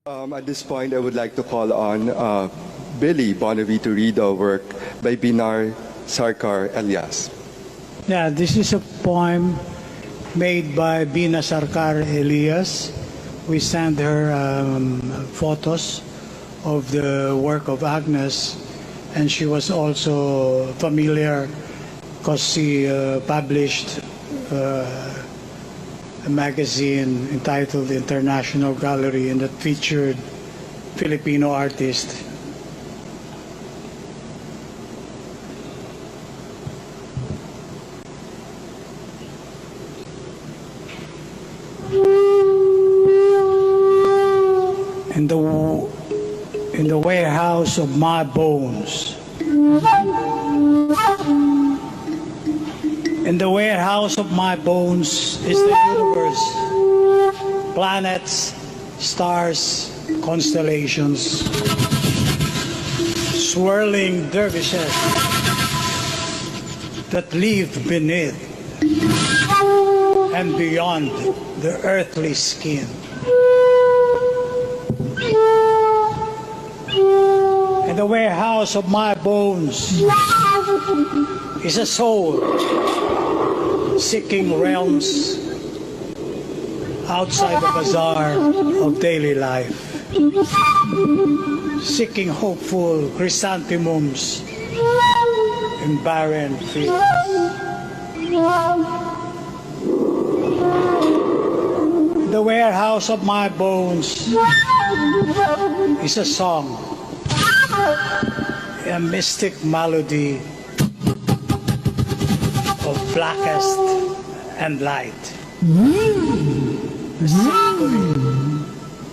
At this point, I would like to call on Billy Bonavie to read a work by Binar Sarkar Elias. Yeah, this is a poem made by Bina Sarkar Elias. We sent her photos of the work of Agnes, and she was also familiar because she published a magazine entitled International Gallery, and that featured Filipino artists. In the warehouse of my bones. In the warehouse of my bones is the universe. Planets, stars, constellations. Swirling dervishes that live beneath and beyond the earthly skin. In the warehouse of my bones is a soul seeking realms outside the bazaar of daily life, seeking hopeful chrysanthemums in barren fields. The warehouse of my bones is a song, a mystic melody of blackest and light.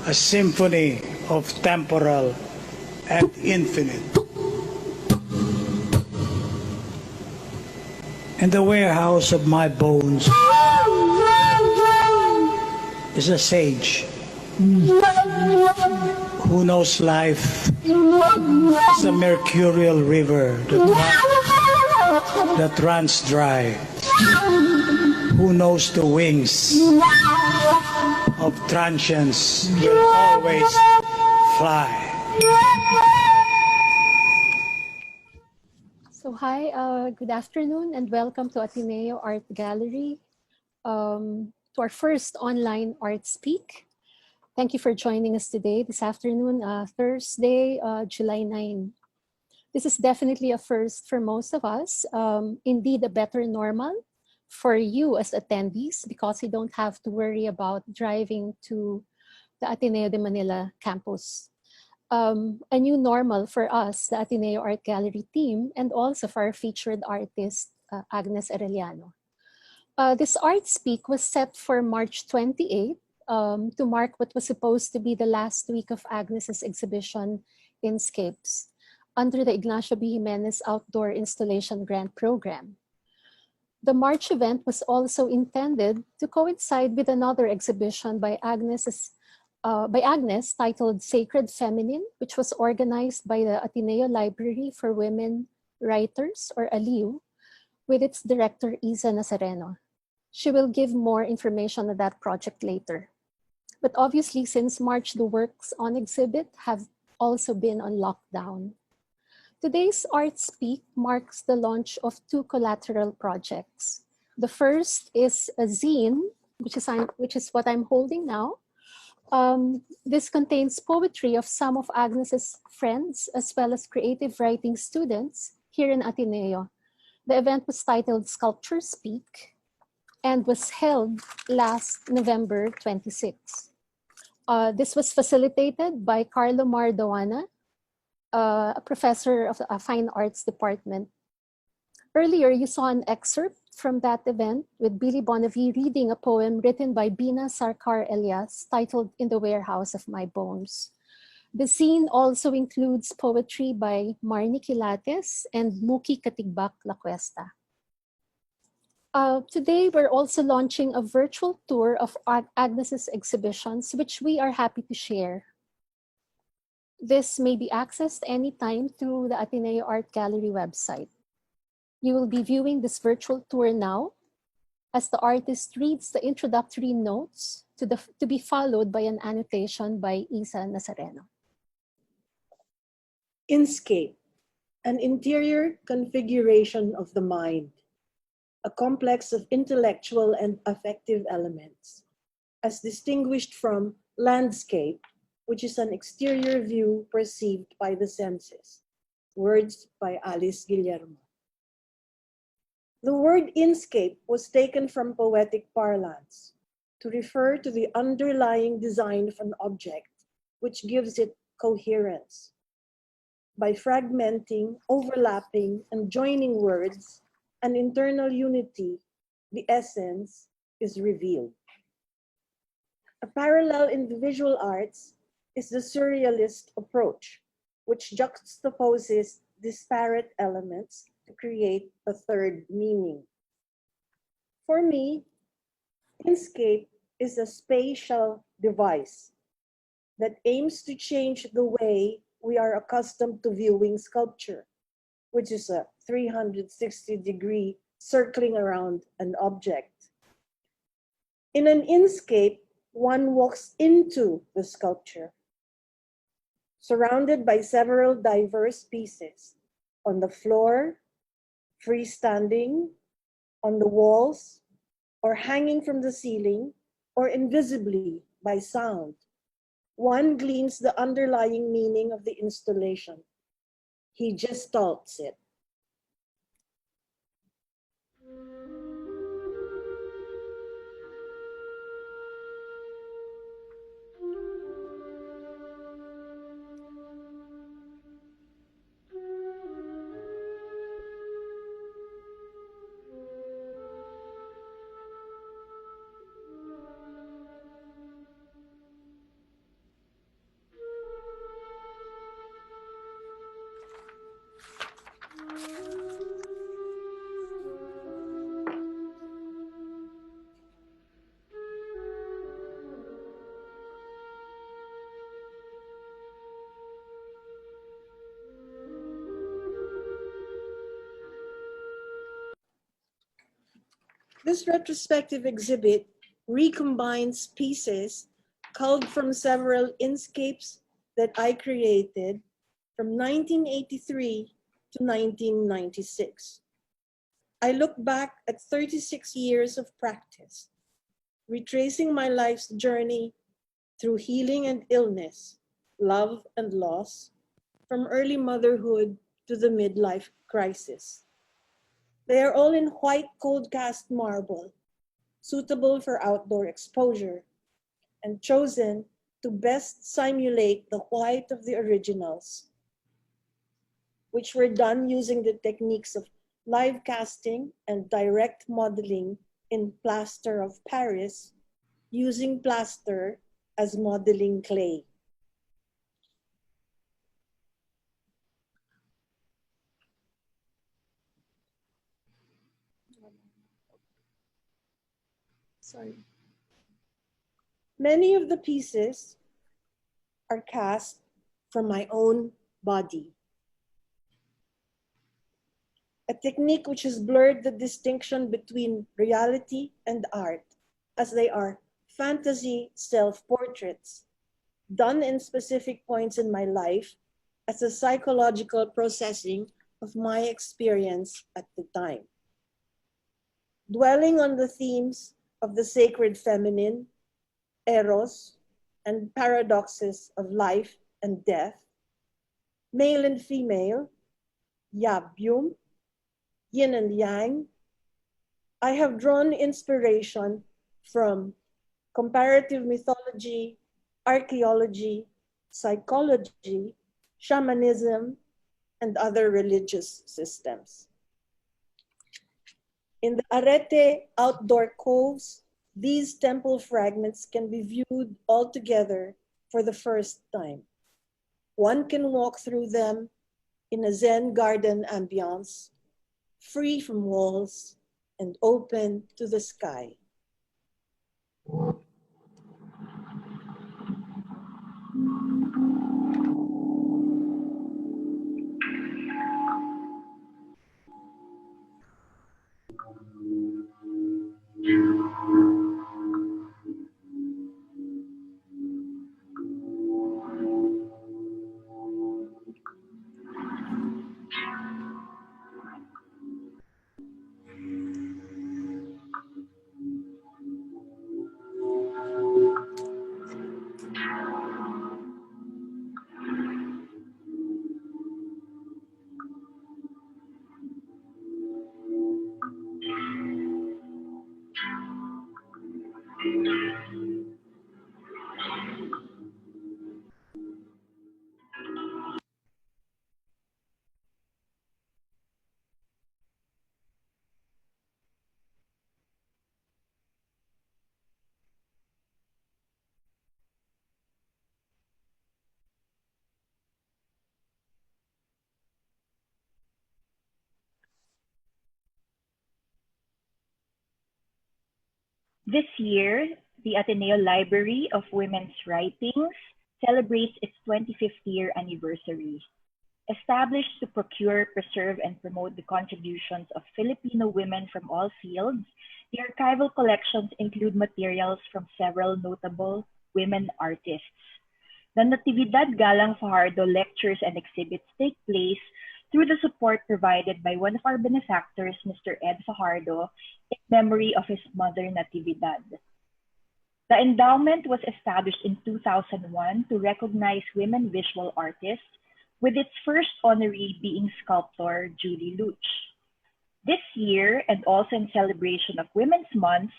A symphony of temporal and infinite. In the warehouse of my bones is a sage who knows life is a mercurial river that runs dry, who knows the wings of transience will always fly. So hi, good afternoon and welcome to Ateneo Art Gallery, to our first online ArtSpeak. Thank you for joining us today, this afternoon, Thursday, July 9. This is definitely a first for most of us, indeed a better normal for you as attendees because you don't have to worry about driving to the Ateneo de Manila campus. A new normal for us, the Ateneo Art Gallery team, and also for our featured artist, Agnes Arellano. This ArtSpeak was set for March 28 to mark what was supposed to be the last week of Agnes's exhibition in Scapes under the Ignacio B. Jimenez Outdoor Installation Grant Program. The March event was also intended to coincide with another exhibition by Agnes titled Sacred Feminine, which was organized by the Ateneo Library for Women Writers, or ALIW, with its director, Isa Nazareno. She will give more information on that project later. But obviously, since March, the works on exhibit have also been on lockdown. Today's ArtSpeak marks the launch of two collateral projects. The first is a zine, which is what I'm holding now. This contains poetry of some of Agnes's friends as well as creative writing students here in Ateneo. The event was titled Sculpture Speak and was held last November 26. This was facilitated by Carlo Mardoana, a professor of the Fine Arts Department. Earlier, you saw an excerpt from that event with Billy Bonavie reading a poem written by Bina Sarkar Elias titled In the Warehouse of My Bones. The scene also includes poetry by Marnie Quilates and Muki Katigbak La Cuesta. Today, we're also launching a virtual tour of Agnes's exhibitions, which we are happy to share. This may be accessed anytime through the Ateneo Art Gallery website. You will be viewing this virtual tour now. as the artist reads the introductory notes to be followed by an annotation by Isa Nazareno. Inscape, an interior configuration of the mind, a complex of intellectual and affective elements, as distinguished from landscape, which is an exterior view perceived by the senses. Words by Alice Guillermo. The word inscape was taken from poetic parlance to refer to the underlying design of an object, which gives it coherence. By fragmenting, overlapping, and joining words, an internal unity, the essence, is revealed. A parallel in the visual arts is the surrealist approach, which juxtaposes disparate elements to create a third meaning. For me, Inscape is a spatial device that aims to change the way we are accustomed to viewing sculpture, which is a 360-degree circling around an object. In an inscape, one walks into the sculpture, surrounded by several diverse pieces on the floor, freestanding, on the walls, or hanging from the ceiling, or invisibly by sound. One gleans the underlying meaning of the installation. He gestalts it. This retrospective exhibit recombines pieces culled from several inscapes that I created from 1983 to 1996. I look back at 36 years of practice, retracing my life's journey through healing and illness, love and loss, from early motherhood to the midlife crisis. They are all in white cold cast marble, suitable for outdoor exposure, and chosen to best simulate the white of the originals, which were done using the techniques of live casting and direct modeling in plaster of Paris, using plaster as modeling clay. Sorry. Many of the pieces are cast from my own body, a technique which has blurred the distinction between reality and art, as they are fantasy self-portraits done in specific points in my life as a psychological processing of my experience at the time. Dwelling on the themes of the sacred feminine, eros, and paradoxes of life and death, male and female, yabyum, yin and yang, I have drawn inspiration from comparative mythology, archaeology, psychology, shamanism, and other religious systems. In the Arete outdoor coves, these temple fragments can be viewed all together for the first time. One can walk through them in a Zen garden ambiance, free from walls and open to the sky. This year, the Ateneo Library of Women's Writings celebrates its 25th year anniversary. Established to procure, preserve, and promote the contributions of Filipino women from all fields, the archival collections include materials from several notable women artists. The Natividad Galang Fajardo lectures and exhibits take place through the support provided by one of our benefactors, Mr. Ed Fajardo, in memory of his mother, Natividad. The endowment was established in 2001 to recognize women visual artists, with its first honoree being sculptor Julie Luch. This year, and also in celebration of Women's Month,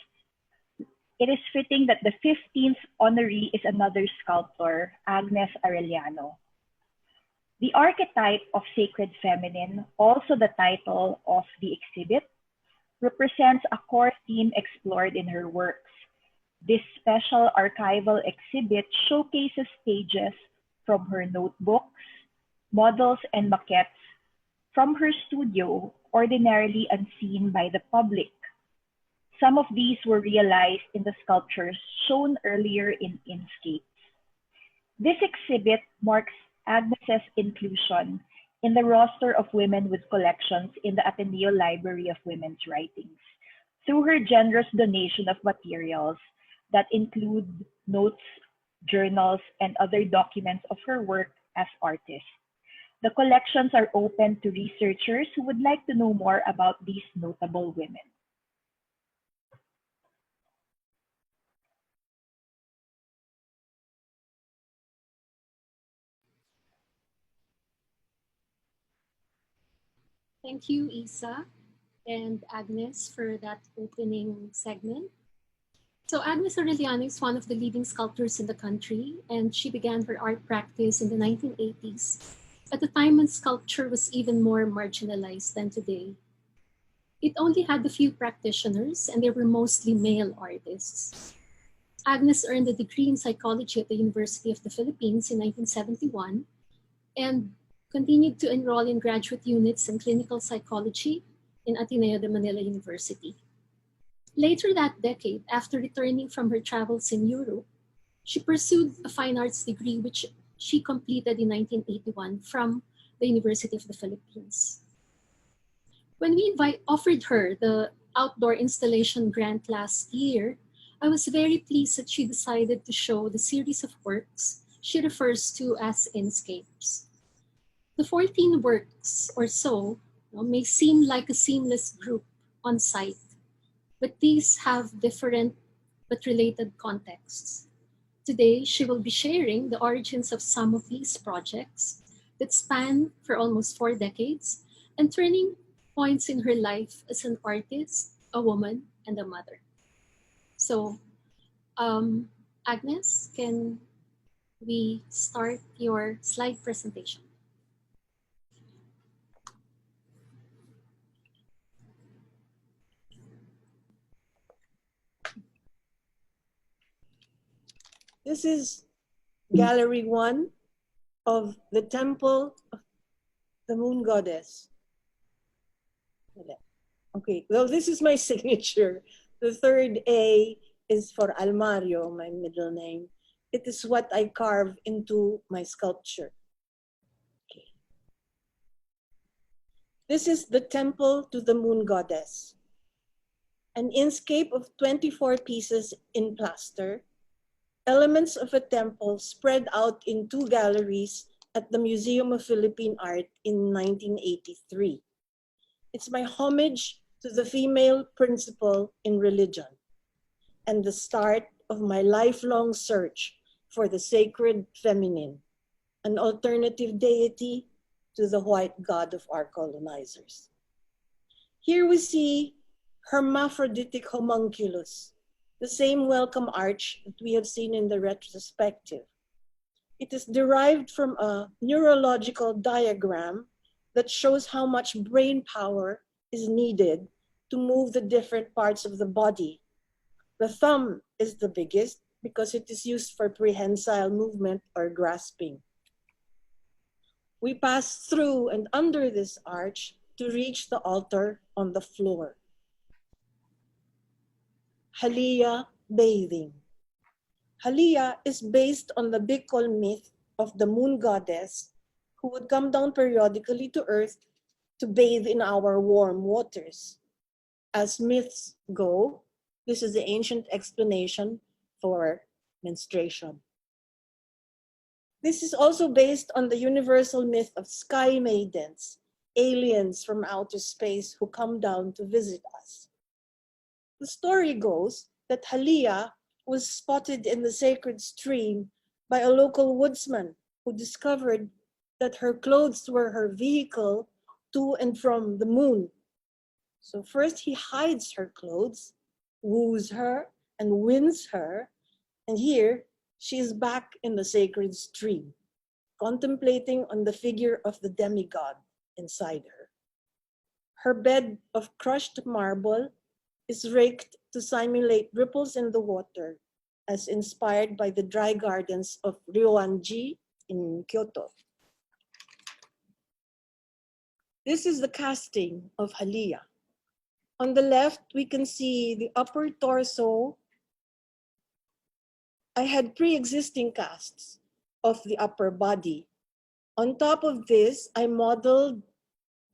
it is fitting that the 15th honoree is another sculptor, Agnes Arellano. The archetype of sacred feminine, also the title of the exhibit, represents a core theme explored in her works. This special archival exhibit showcases stages from her notebooks, models, and maquettes from her studio, ordinarily unseen by the public. Some of these were realized in the sculptures shown earlier in Inscapes. This exhibit marks Agnes's inclusion in the roster of women with collections in the Ateneo Library of Women's Writings through her generous donation of materials that include notes, journals, and other documents of her work as artist. The collections are open to researchers who would like to know more about these notable women. Thank you, Isa and Agnes, for that opening segment. So Agnes Arellano is one of the leading sculptors in the country, and she began her art practice in the 1980s, at a time when sculpture was even more marginalized than today. It only had a few practitioners, and they were mostly male artists. Agnes earned a degree in psychology at the University of the Philippines in 1971 and continued to enroll in graduate units in clinical psychology in Ateneo de Manila University. Later that decade, after returning from her travels in Europe, she pursued a fine arts degree which she completed in 1981 from the University of the Philippines. When we offered her the outdoor installation grant last year, I was very pleased that she decided to show the series of works she refers to as Inscapes. The 14 works or so may seem like a seamless group on site, but these have different but related contexts. Today, she will be sharing the origins of some of these projects that span for almost 4 decades and turning points in her life as an artist, a woman, and a mother. So, Agnes, can we start your slide presentation? This is Gallery 1 of the Temple of the Moon Goddess. Okay, well, this is my signature. The third A is for Almario, my middle name. It is what I carve into my sculpture. Okay. This is the Temple to the Moon Goddess, an inscape of 24 pieces in plaster, elements of a temple spread out in 2 galleries at the Museum of Philippine Art in 1983. It's my homage to the female principle in religion and the start of my lifelong search for the sacred feminine, an alternative deity to the white god of our colonizers. Here we see hermaphroditic homunculus, the same welcome arch that we have seen in the retrospective. It is derived from a neurological diagram that shows how much brain power is needed to move the different parts of the body. The thumb is the biggest because it is used for prehensile movement or grasping. We pass through and under this arch to reach the altar on the floor. Halia bathing. Halia is based on the Bicol myth of the moon goddess who would come down periodically to earth to bathe in our warm waters. As myths go, this is the ancient explanation for menstruation. This is also based on the universal myth of sky maidens, aliens from outer space who come down to visit us. The story goes that Halia was spotted in the sacred stream by a local woodsman who discovered that her clothes were her vehicle to and from the moon. So first he hides her clothes, woos her, and wins her, and here she is back in the sacred stream, contemplating on the figure of the demigod inside her. Her bed of crushed marble is raked to simulate ripples in the water, as inspired by the dry gardens of Ryoanji in Kyoto. This is the casting of Halia. On the left, we can see the upper torso. I had pre-existing casts of the upper body. On top of this, I modeled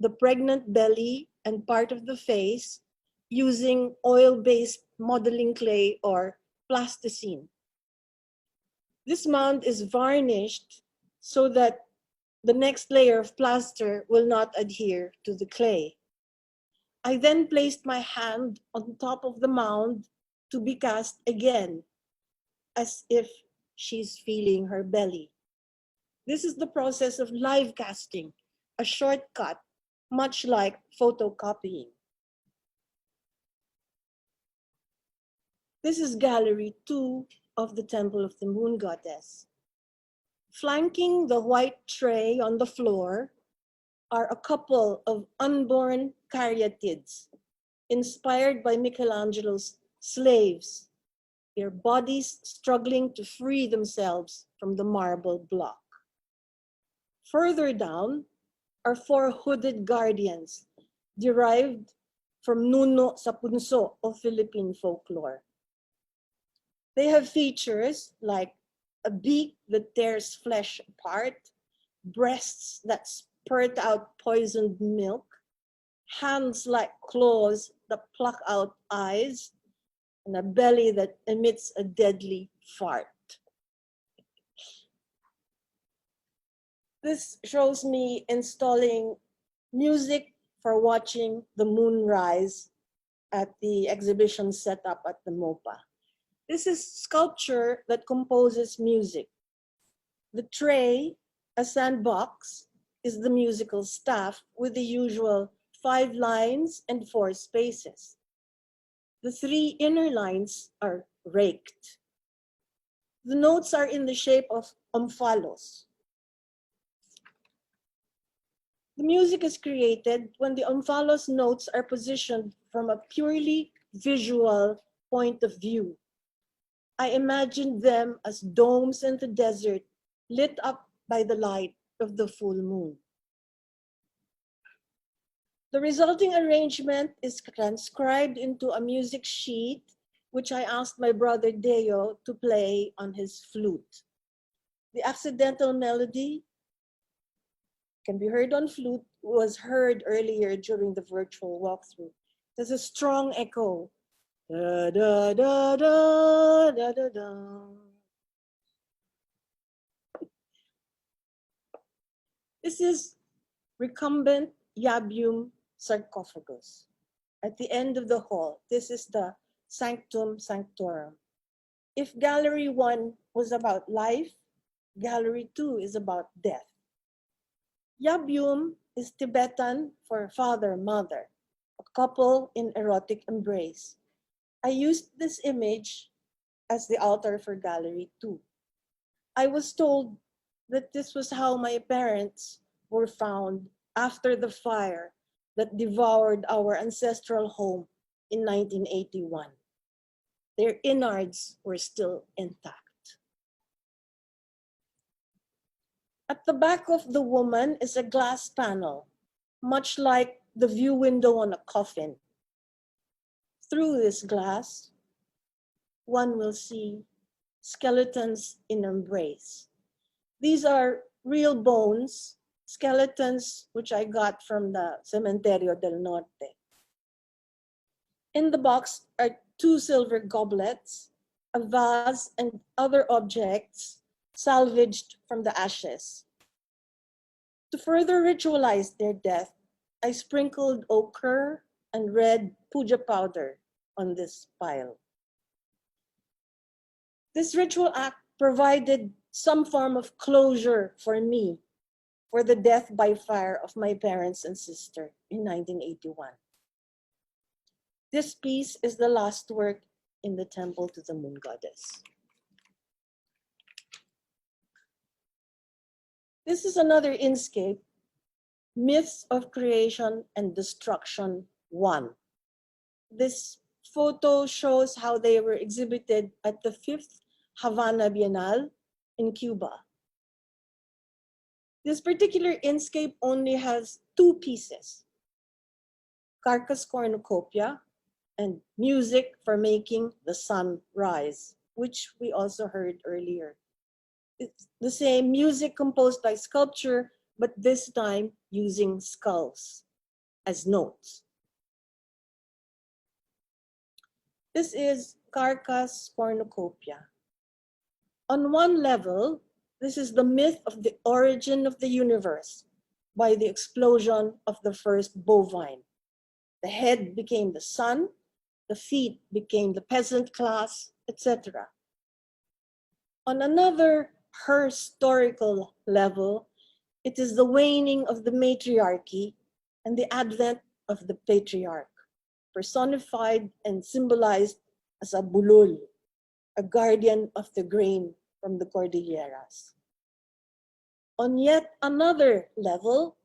the pregnant belly and part of the face using oil-based modeling clay or plasticine. This mound is varnished so that the next layer of plaster will not adhere to the clay. I then placed my hand on top of the mound to be cast again, as if she's feeling her belly. This is the process of live casting, a shortcut, much like photocopying. This is Gallery 2 of the Temple of the Moon Goddess. Flanking the white tray on the floor are a couple of unborn caryatids, inspired by Michelangelo's slaves, their bodies struggling to free themselves from the marble block. Further down are 4 hooded guardians, derived from Nuno sa Punso of Philippine folklore. They have features like a beak that tears flesh apart, breasts that spurt out poisoned milk, hands like claws that pluck out eyes, and a belly that emits a deadly fart. This shows me installing music for watching the moon rise at the exhibition set up at the MOPA. This is sculpture that composes music. The tray, a sandbox, is the musical staff with the usual 5 lines and 4 spaces. The 3 inner lines are raked. The notes are in the shape of omphalos. The music is created when the omphalos notes are positioned from a purely visual point of view. I imagined them as domes in the desert lit up by the light of the full moon. The resulting arrangement is transcribed into a music sheet, which I asked my brother Deo to play on his flute. The accidental melody can be heard on flute, was heard earlier during the virtual walkthrough. There's a strong echo. Da, da, da, da, da, da, da. This is recumbent Yabium sarcophagus. At the end of the hall, this is the Sanctum Sanctorum. If Gallery 1 was about life, Gallery 2 is about death. Yabium is Tibetan for father, mother, a couple in erotic embrace. I used this image as the altar for Gallery 2. I was told that this was how my parents were found after the fire that devoured our ancestral home in 1981. Their innards were still intact. At the back of the woman is a glass panel, much like the view window on a coffin. Through this glass, one will see skeletons in embrace. These are real bones, skeletons which I got from the Cementerio del Norte. In the box are 2 silver goblets, a vase, and other objects salvaged from the ashes. To further ritualize their death, I sprinkled ochre and red puja powder on this pile. This ritual act provided some form of closure for me for the death by fire of my parents and sister in 1981. This piece is the last work in the temple to the moon goddess. This is another inscape, Myths of Creation and Destruction 1. This photo shows how they were exhibited at the 5th Havana Biennale in Cuba. This particular inscape only has 2 pieces, carcass cornucopia and music for making the sun rise, which we also heard earlier. It's the same music composed by sculpture, but this time using skulls as notes. This is carcass cornucopia. On one level, this is the myth of the origin of the universe by the explosion of the first bovine. The head became the sun, the feet became the peasant class, etc. On another historical level, it is the waning of the matriarchy and the advent of the patriarch, personified and symbolized as a bulol, a guardian of the grain from the Cordilleras. On yet another level,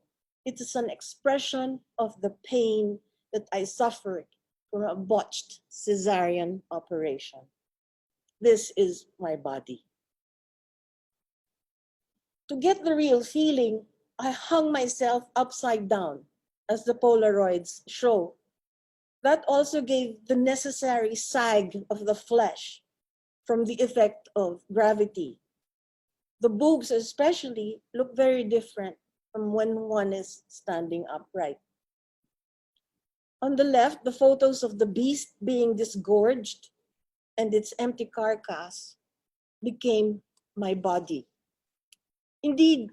it is an expression of the pain that I suffered from a botched cesarean operation. This is my body. To get the real feeling, I hung myself upside down, as the Polaroids show. That also gave the necessary sag of the flesh from the effect of gravity. The boobs especially look very different from when one is standing upright. On the left, the photos of the beast being disgorged and its empty carcass became my body. Indeed,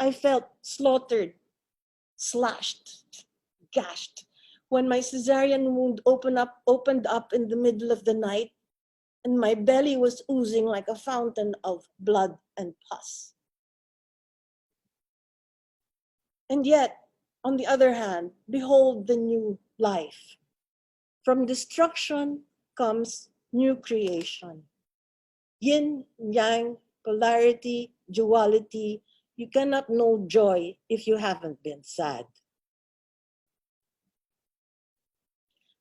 I felt slaughtered, slashed, gashed when my cesarean wound opened up in the middle of the night and my belly was oozing like a fountain of blood and pus. And yet, on the other hand, behold the new life. From destruction comes new creation. Yin, yang, polarity, duality. You cannot know joy if you haven't been sad.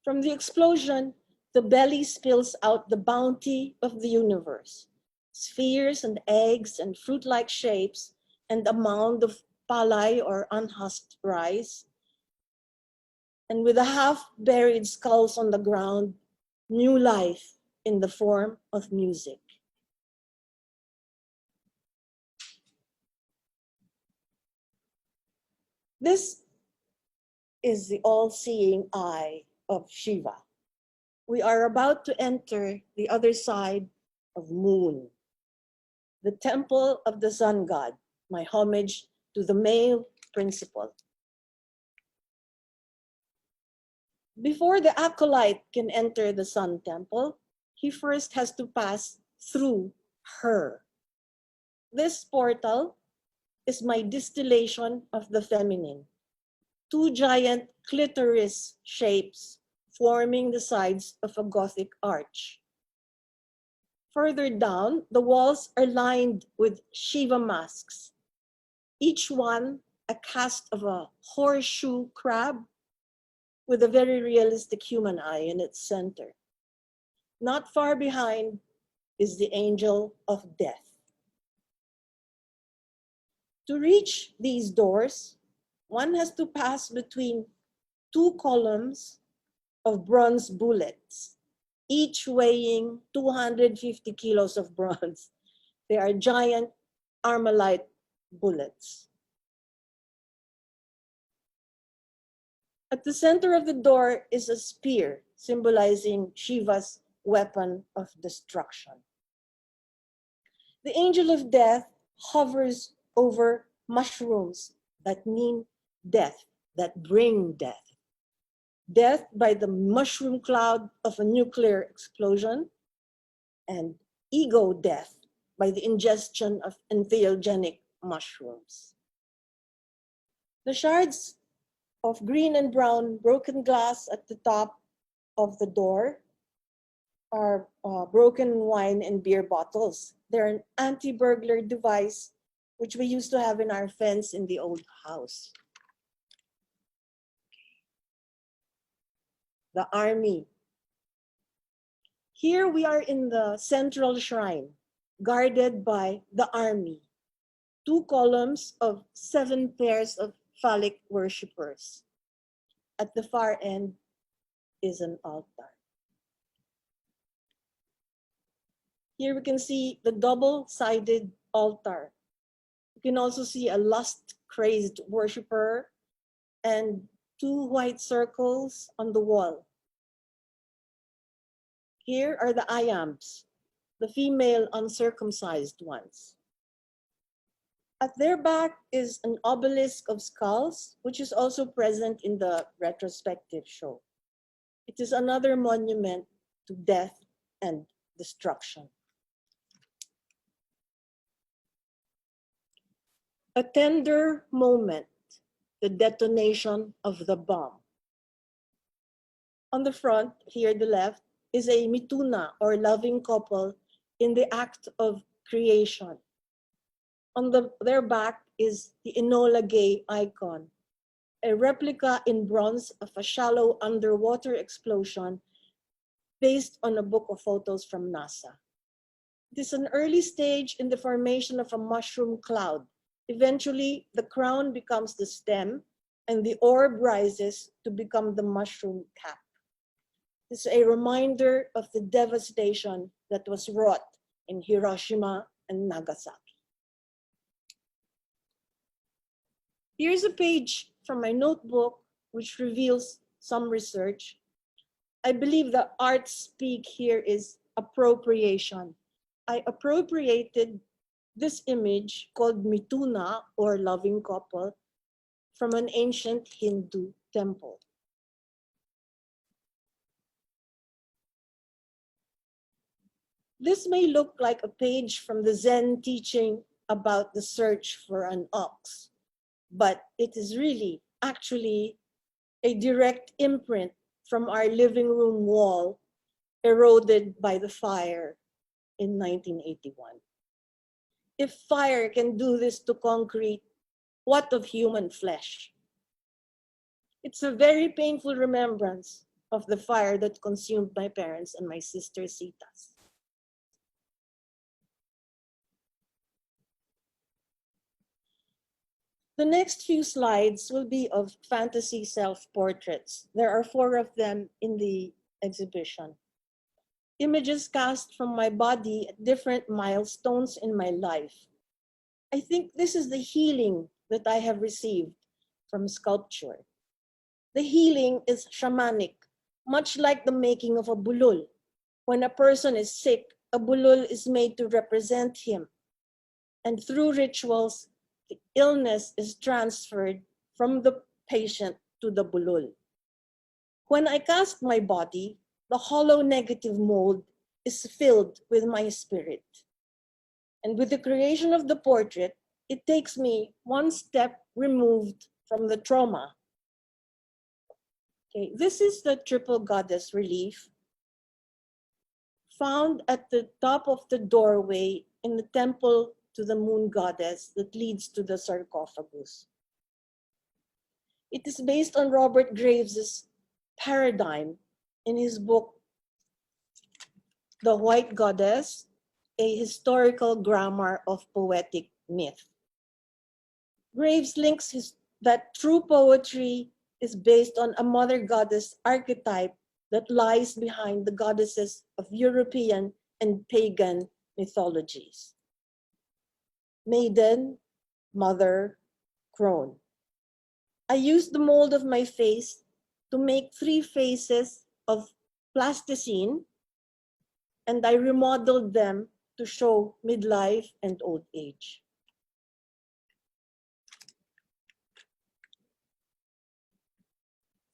From the explosion, the belly spills out the bounty of the universe. Spheres and eggs and fruit-like shapes and a mound of palay or unhusked rice. And with the half-buried skulls on the ground, new life in the form of music. This is the all-seeing eye of Shiva. We are about to enter the other side of Moon, the temple of the sun god, my homage to the male principle. Before the acolyte can enter the sun temple, he first has to pass through her. This portal is my distillation of the feminine. 2 giant clitoris shapes forming the sides of a Gothic arch. Further down, the walls are lined with Shiva masks, each one a cast of a horseshoe crab with a very realistic human eye in its center. Not far behind is the angel of death. To reach these doors, one has to pass between 2 columns of bronze bullets. each weighing 250 kilos of bronze. They are giant Armalite bullets. At the center of the door is a spear, symbolizing Shiva's weapon of destruction. The angel of death hovers over mushrooms that mean death, that bring death. Death by the mushroom cloud of a nuclear explosion, and ego death by the ingestion of entheogenic mushrooms. The shards of green and brown broken glass at the top of the door are broken wine and beer bottles. They're an anti-burglar device which we used to have in our fence in the old house. The army. Here we are in the central shrine, guarded by the army. 2 columns of 7 pairs of phallic worshippers. At the far end is an altar. Here we can see the double-sided altar. You can also see a lust-crazed worshipper and 2 white circles on the wall. Here are the ayams, the female uncircumcised ones. At their back is an obelisk of skulls, which is also present in the retrospective show. It is another monument to death and destruction. A tender moment, the detonation of the bomb. On the front, here the left, is a mituna or loving couple in the act of creation. On their back is the Enola Gay icon, a replica in bronze of a shallow underwater explosion based on a book of photos from NASA. It is an early stage in the formation of a mushroom cloud. Eventually, the crown becomes the stem and the orb rises to become the mushroom cap. It's a reminder of the devastation that was wrought in Hiroshima and Nagasaki. Here's a page from my notebook which reveals some research. I believe the ArtSpeak here is appropriation. I appropriated this image called Mituna or loving couple from an ancient Hindu temple. This may look like a page from the Zen teaching about the search for an ox, but it is really actually a direct imprint from our living room wall eroded by the fire in 1981. If fire can do this to concrete, what of human flesh? It's a very painful remembrance of the fire that consumed my parents and my sister Sita's. The next few slides will be of fantasy self-portraits. There are 4 of them in the exhibition. Images cast from my body at different milestones in my life. I think this is the healing that I have received from sculpture. The healing is shamanic, much like the making of a bulul. When a person is sick, a bulul is made to represent him. And through rituals, the illness is transferred from the patient to the bulul. When I cast my body, the hollow negative mold is filled with my spirit. And with the creation of the portrait, it takes me one step removed from the trauma. Okay, this is the triple goddess relief found at the top of the doorway in the temple to the moon goddess that leads to the sarcophagus. It is based on Robert Graves's paradigm in his book, The White Goddess, a historical grammar of poetic myth. Graves links that true poetry is based on a mother goddess archetype that lies behind the goddesses of European and pagan mythologies. Maiden, mother, crone. I used the mold of my face to make 3 faces of plasticine, and I remodeled them to show midlife and old age.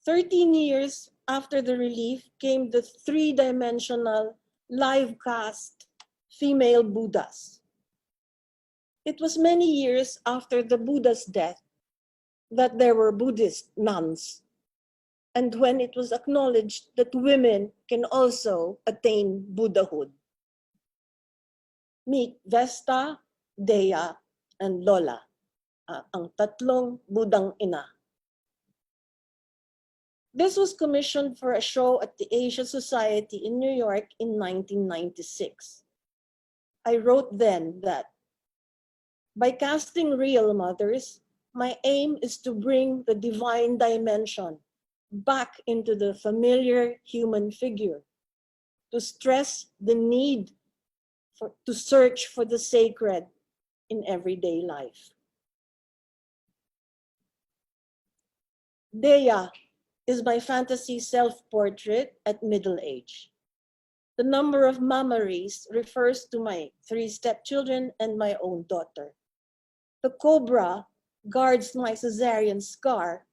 "13 years after the relief came the 3-dimensional live cast female Buddhas. It was many years after the Buddha's death that there were Buddhist nuns, and when it was acknowledged that women can also attain Buddhahood. Meet Vesta, Dea, and Lola, ang tatlong Budang ina. This was commissioned for a show at the Asia Society in New York in 1996. I wrote then that, by casting real mothers, my aim is to bring the divine dimension back into the familiar human figure, to stress the need to search for the sacred in everyday life. Dea is my fantasy self-portrait at middle age. The number of mummeries refers to my 3 stepchildren and my own daughter. The cobra guards my cesarean scar,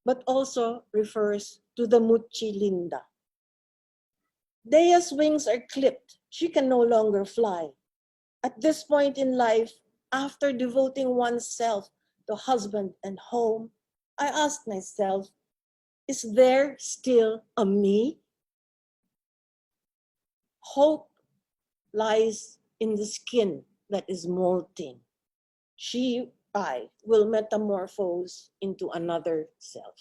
but also refers to the Muchi Linda. Dea's wings are clipped. She can no longer fly. At this point in life, after devoting oneself to husband and home, I asked myself, is there still a me? Hope lies in the skin that is molting. I will metamorphose into another self.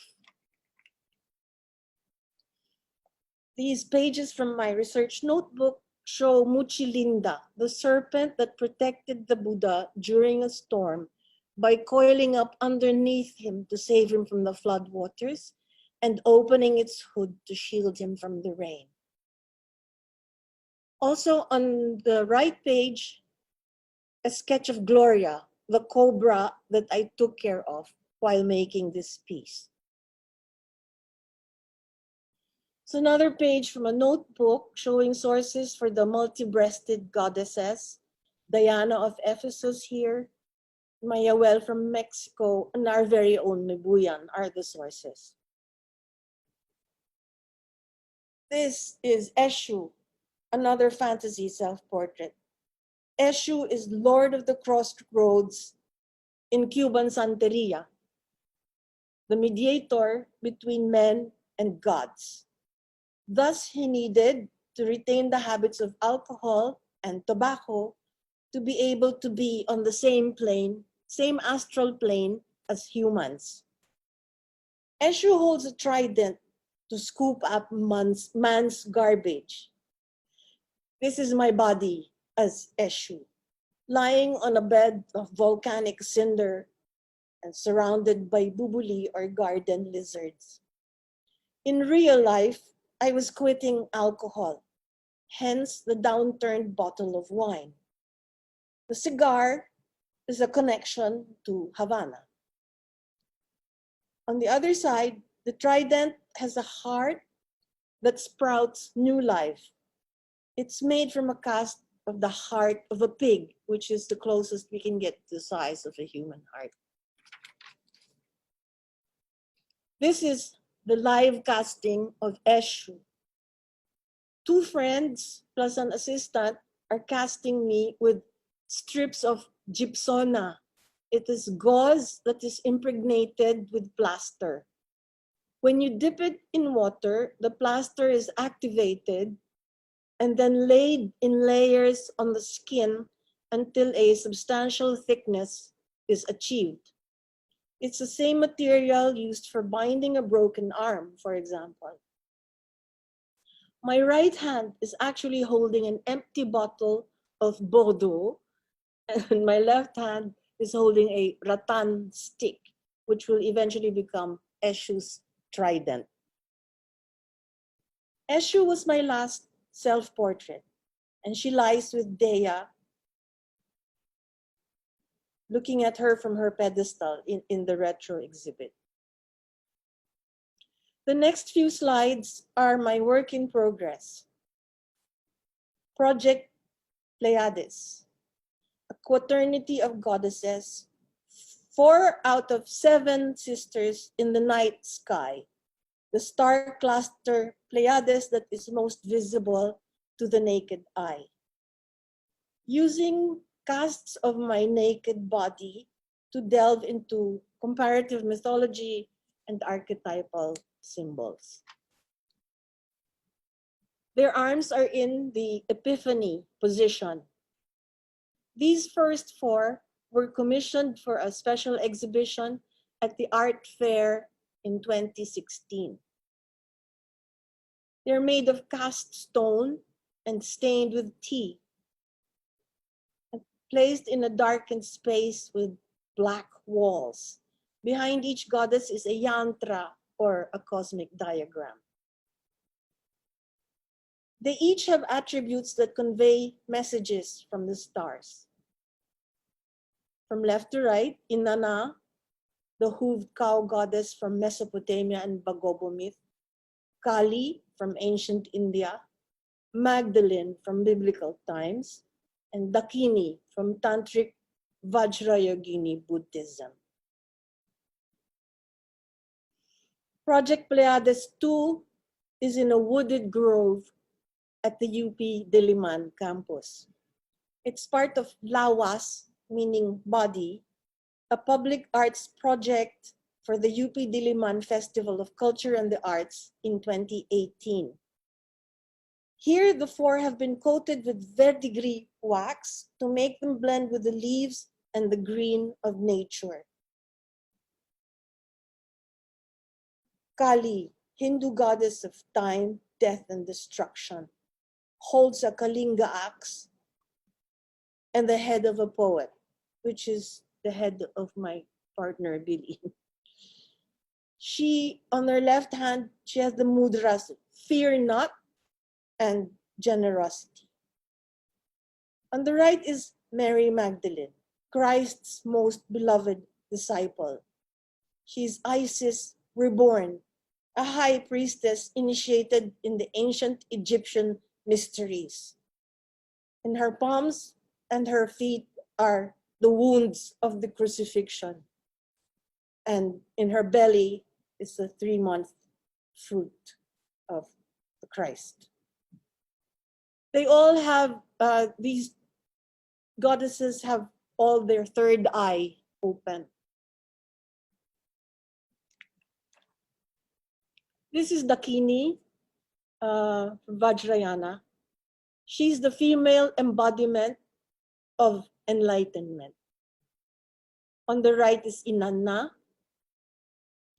These pages from my research notebook show Muchilinda, the serpent that protected the Buddha during a storm by coiling up underneath him to save him from the flood waters and opening its hood to shield him from the rain. Also on the right page, a sketch of Gloria, the cobra that I took care of while making this piece. So another page from a notebook showing sources for the multi-breasted goddesses, Diana of Ephesus here, Mayawel from Mexico, and our very own Mibuyan are the sources. This is Eshu, another fantasy self-portrait. Eshu is Lord of the Crossroads in Cuban Santeria, the mediator between men and gods. Thus, he needed to retain the habits of alcohol and tobacco to be able to be on the same plane, same astral plane as humans. Eshu holds a trident to scoop up man's garbage. This is my body as Eshu, lying on a bed of volcanic cinder and surrounded by bubuli or garden lizards. In real life, I was quitting alcohol, hence the downturned bottle of wine. The cigar is a connection to Havana. On the other side, the trident has a heart that sprouts new life. It's made from a cast of the heart of a pig, which is the closest we can get to the size of a human heart. This is the live casting of Eshu. 2 friends plus an assistant are casting me with strips of gypsona. It is gauze that is impregnated with plaster. When you dip it in water, the plaster is activated and then laid in layers on the skin until a substantial thickness is achieved. It's the same material used for binding a broken arm, for example. My right hand is actually holding an empty bottle of Bordeaux, and my left hand is holding a rattan stick, which will eventually become Eshu's trident. Eshu was my last self-portrait, and she lies with Dea, looking at her from her pedestal in the retro exhibit. The next few slides are my work in progress. Project Pleiades, a quaternity of goddesses, 4 out of 7 sisters in the night sky, the star cluster Pleiades that is most visible to the naked eye. Using casts of my naked body to delve into comparative mythology and archetypal symbols. Their arms are in the Epiphany position. These first 4 were commissioned for a special exhibition at the art fair in 2016. They're made of cast stone and stained with tea, and placed in a darkened space with black walls. Behind each goddess is a yantra, or a cosmic diagram. They each have attributes that convey messages from the stars. From left to right, Inanna, the hooved cow goddess from Mesopotamia and Bagobo myth, Kali from ancient India, Magdalene from biblical times, and Dakini from Tantric Vajrayogini Buddhism. Project Pleiades 2 is in a wooded grove at the UP Diliman campus. It's part of LAWAS, meaning body, a public arts project for the UP Diliman Festival of Culture and the Arts in 2018. Here, the 4 have been coated with verdigris wax to make them blend with the leaves and the green of nature. Kali, Hindu goddess of time, death, and destruction, holds a Kalinga axe and the head of a poet, which is the head of my partner, Billy. She, on her left hand, she has the mudras, fear not, and generosity. On the right is Mary Magdalene, Christ's most beloved disciple. She is Isis reborn, a high priestess initiated in the ancient Egyptian mysteries. In her palms and her feet are the wounds of the crucifixion. And in her belly is the 3-month fruit of the Christ. They all have, these goddesses have all their third eye open. This is Dakini, Vajrayana. She's the female embodiment of enlightenment. On the right is Inanna,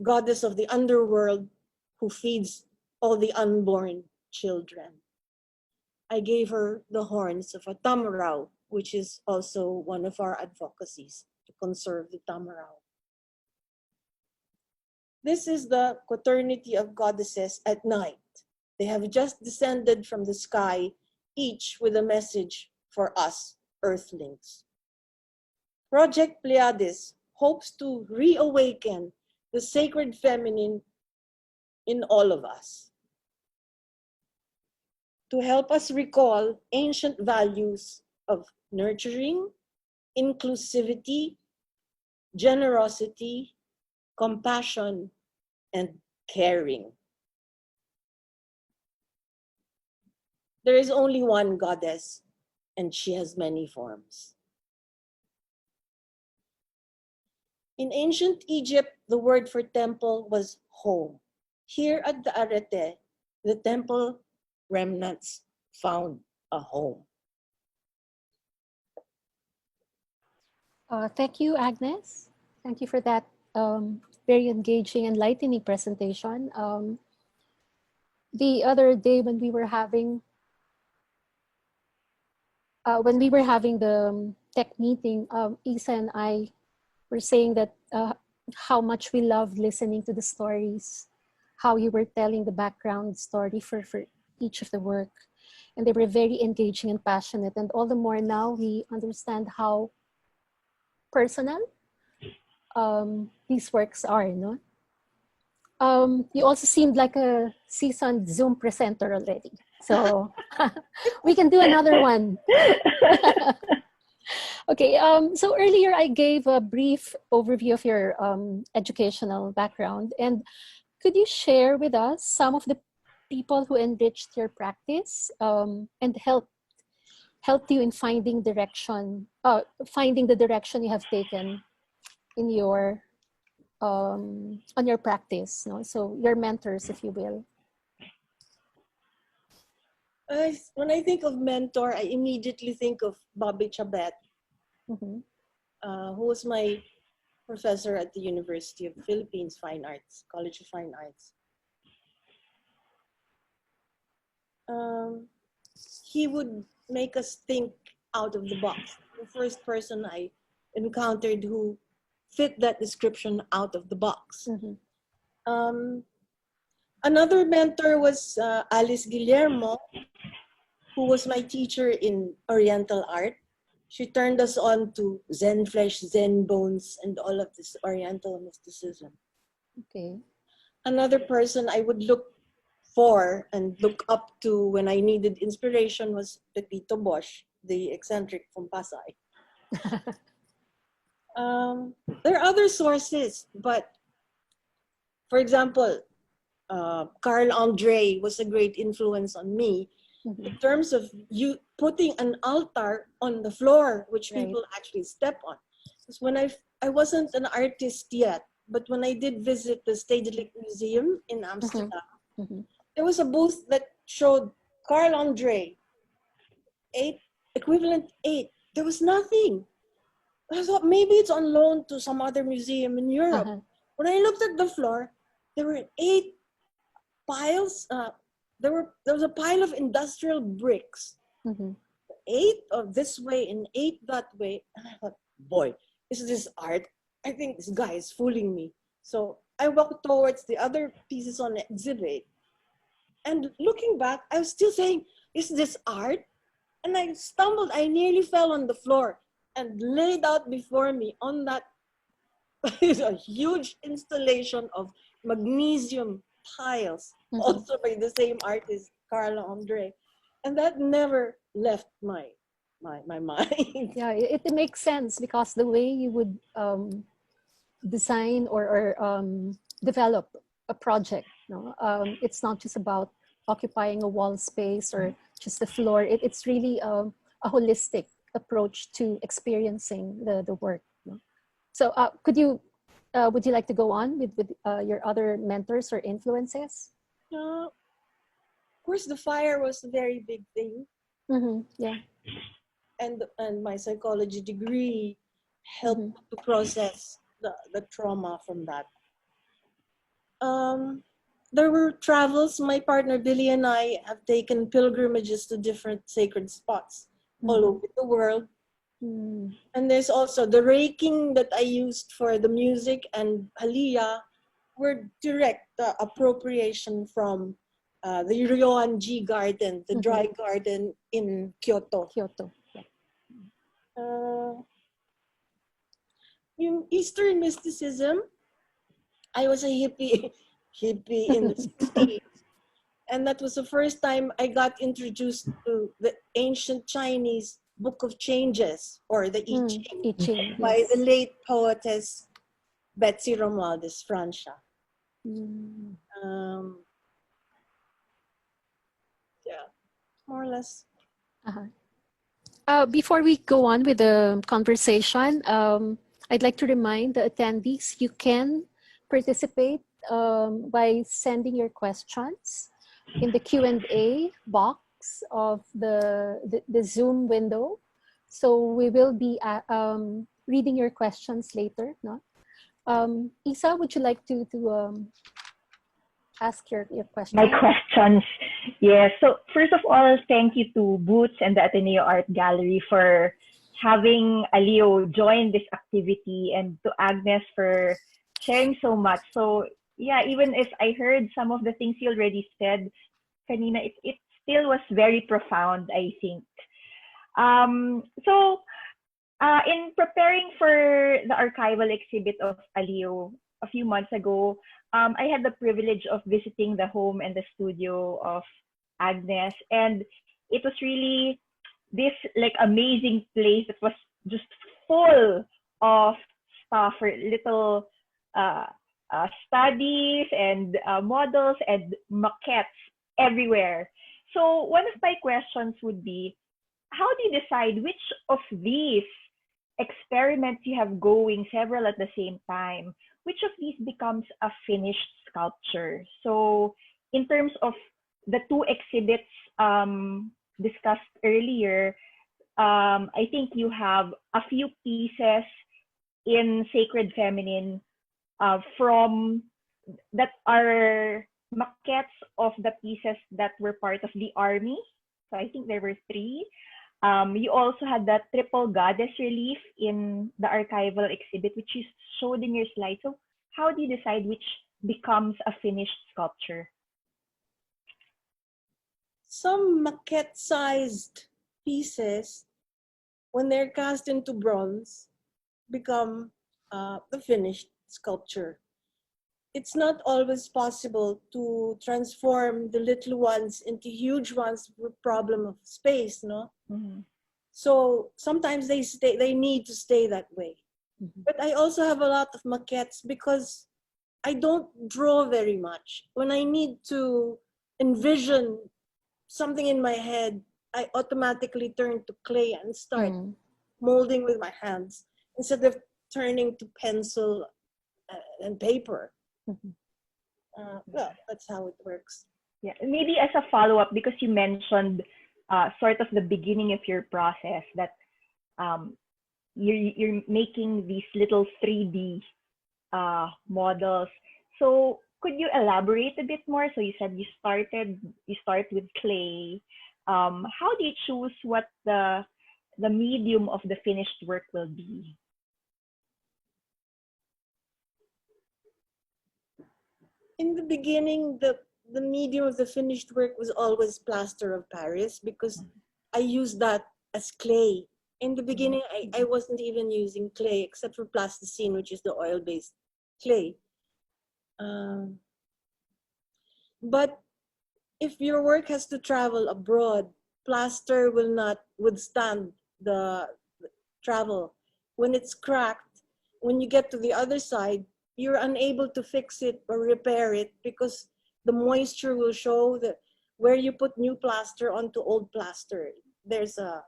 goddess of the underworld who feeds all the unborn children. I gave her the horns of a tamarau, which is also one of our advocacies to conserve the tamarau. This is the quaternity of goddesses at night. They have just descended from the sky, each with a message for us, earthlings. Project Pleiades hopes to reawaken the sacred feminine in all of us, to help us recall ancient values of nurturing, inclusivity, generosity, compassion, and caring. There is only one goddess, and she has many forms. In ancient Egypt, the word for temple was home. Here at the Arete, the temple remnants found a home. Thank you, Agnes. Thank you for that very engaging, enlightening presentation. The other day when we were having the tech meeting, Isa and I were saying that how much we loved listening to the stories, how you were telling the background story for each of the work. And they were very engaging and passionate. And all the more now we understand how personal these works are, no? You also seemed like a seasoned Zoom presenter already. So we can do another one. Okay, so earlier I gave a brief overview of your educational background. And could you share with us some of the people who enriched your practice and helped you in finding the direction you have taken in your on your practice, no? So your mentors, if you will. When I think of mentor, I immediately think of Bobby Chabet, Mm-hmm. who was my professor at the University of the Philippines Fine Arts, College of Fine Arts. He would make us think out of the box. The first person I encountered who fit that description out of the box. Mm-hmm. Another mentor was Alice Guillermo, who was my teacher in Oriental art. She turned us on to Zen flesh, Zen bones, and all of this Oriental mysticism. Okay. Another person I would look for and look up to when I needed inspiration was Pepito Bosch, the eccentric from Pasay. There are other sources, but for example, Carl Andre was a great influence on me in terms of you putting an altar on the floor, which Right. people actually step on. Because when I wasn't an artist yet, but when I did visit the Stedelijk Museum in Amsterdam, Mm-hmm. there was a booth that showed Carl Andre, equivalent 8. There was nothing. I thought maybe it's on loan to some other museum in Europe. Uh-huh. When I looked at the floor, there were 8 piles. There was a pile of industrial bricks. Mm-hmm. 8 of this way and 8 that way. And I thought, boy, is this art? I think this guy is fooling me. So I walked towards the other pieces on the exhibit. And looking back, I was still saying, is this art? And I stumbled. I nearly fell on the floor and laid out before me on that is a huge installation of magnesium tiles, also by the same artist, Carla Andre. And that never left my mind. Yeah, it makes sense because the way you would design or develop a project, no? It's not just about occupying a wall space or just the floor. It's really a holistic approach to experiencing the work. No? So would you like to go on with your other mentors or influences? Of course, the fire was a very big thing. Mm-hmm. Yeah. And my psychology degree helped to process the trauma from that. There were travels. My partner Billy and I have taken pilgrimages to different sacred spots all over the world. And there's also the raking that I used for the music and Halia were direct appropriation from the Ryoanji garden, the dry garden in Kyoto. In Eastern mysticism, I was a hippie in the 60s. And that was the first time I got introduced to the ancient Chinese Book of Changes, or the I Ching, by the late poetess Betsy Romualdez Francia. Yeah, more or less. Before we go on with the conversation, I'd like to remind the attendees you can participate by sending your questions in the Q&A box of the Zoom window. So we will be reading your questions later. No? Isa, would you like to ask your question? My questions. Yes. So first of all, thank you to Boots and the Ateneo Art Gallery for having Leo join this activity, and to Agnes for sharing so much. So yeah, even if I heard some of the things you already said, kanina, it's still was very profound, I think. In preparing for the archival exhibit of Alio a few months ago, I had the privilege of visiting the home and the studio of Agnes, and it was really this like amazing place that was just full of stuff for little uh, studies and models and maquettes everywhere. So one of my questions would be, how do you decide which of these experiments you have going, several at the same time, which of these becomes a finished sculpture? So in terms of the two exhibits discussed earlier, I think you have a few pieces in Sacred Feminine from that are maquettes of the pieces that were part of the army. So I think there were three. You also had that triple goddess relief in the archival exhibit, which you showed in your slide. So how do you decide which becomes a finished sculpture? Some maquette-sized pieces, when they're cast into bronze, become the finished sculpture. It's not always possible to transform the little ones into huge ones with problem of space, no? Mm-hmm. So sometimes they need to stay that way. Mm-hmm. But I also have a lot of maquettes because I don't draw very much. When I need to envision something in my head, I automatically turn to clay and start molding with my hands instead of turning to pencil and paper. Mm-hmm. Well, that's how it works. Yeah, maybe as a follow-up, because you mentioned sort of the beginning of your process that you're making these little 3D models. So could you elaborate a bit more? So you said you start with clay. How do you choose what the medium of the finished work will be? In the beginning, the medium of the finished work was always plaster of Paris because I used that as clay. In the beginning, I wasn't even using clay except for plasticine, which is the oil-based clay. But if your work has to travel abroad, plaster will not withstand the travel. When it's cracked, when you get to the other side, you're unable to fix it or repair it because the moisture will show that where you put new plaster onto old plaster, there's a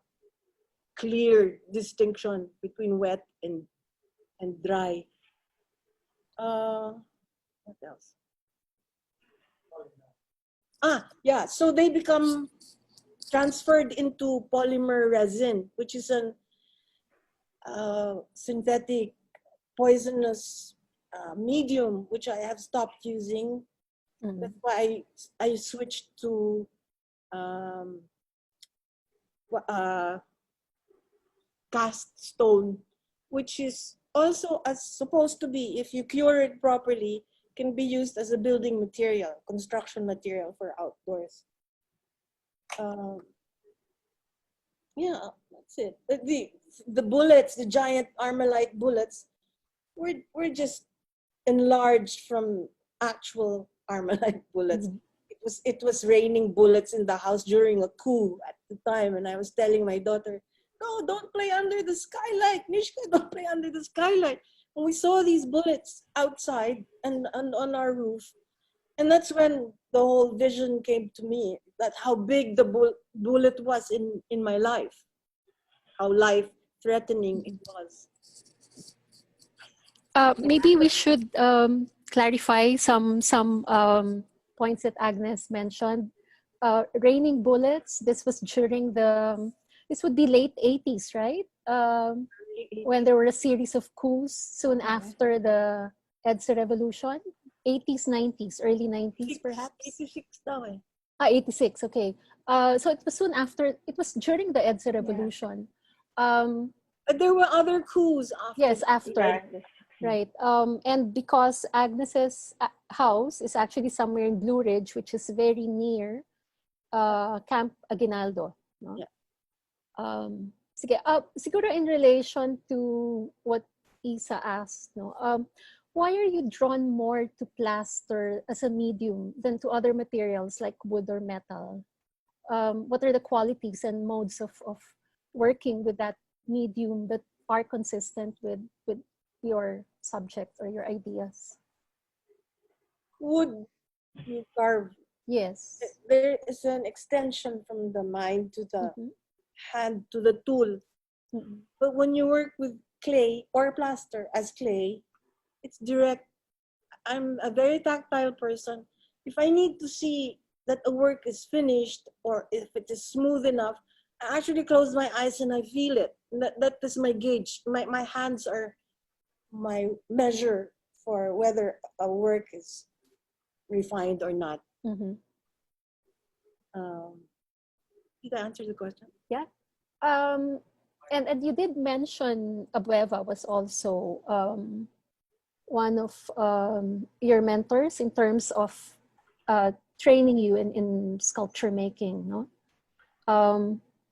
clear distinction between wet and dry. What else? Yeah, so they become transferred into polymer resin, which is a synthetic poisonous medium, which I have stopped using. That's why I switched to cast stone, which is also as supposed to be, if you cure it properly, can be used as a building material, construction material for outdoors. Yeah, that's it. The bullets, the giant Armalite bullets, were just enlarged from actual Armalite bullets. It was raining bullets in the house during a coup at the time, and I was telling my daughter, "No, don't play under the skylight, Nishka, don't play under the skylight." And we saw these bullets outside and on our roof, and that's when the whole vision came to me, that how big the bullet was in my life, how life-threatening it was. Maybe we should clarify some points that Agnes mentioned. Raining bullets. This was during this would be late 80s, right? When there were a series of coups soon after the EDSA revolution. 80s, 90s, early 90s, perhaps. 86 daw eh. 86. Okay. So it was soon after. It was during the EDSA revolution. But there were other coups after. Yes, after. Right. And because Agnes's house is actually somewhere in Blue Ridge, which is very near Camp Aguinaldo, no? Yeah. Sige, siguro in relation to what Isa asked, no? Why are you drawn more to plaster as a medium than to other materials like wood or metal? What are the qualities and modes of working with that medium that are consistent with your subject or your ideas? Wood you carve. Yes. There is an extension from the mind to the Mhm. hand to the tool. Mhm. But when you work with clay or plaster as clay, it's direct. I'm a very tactile person. If I need to see that a work is finished or if it is smooth enough, I actually close my eyes and I feel it. That is my gauge. My hands are my measure for whether a work is refined or not. Mhm. Did I answer the question? Yeah. And you did mention Abueva was also one of your mentors in terms of training you in sculpture making, no?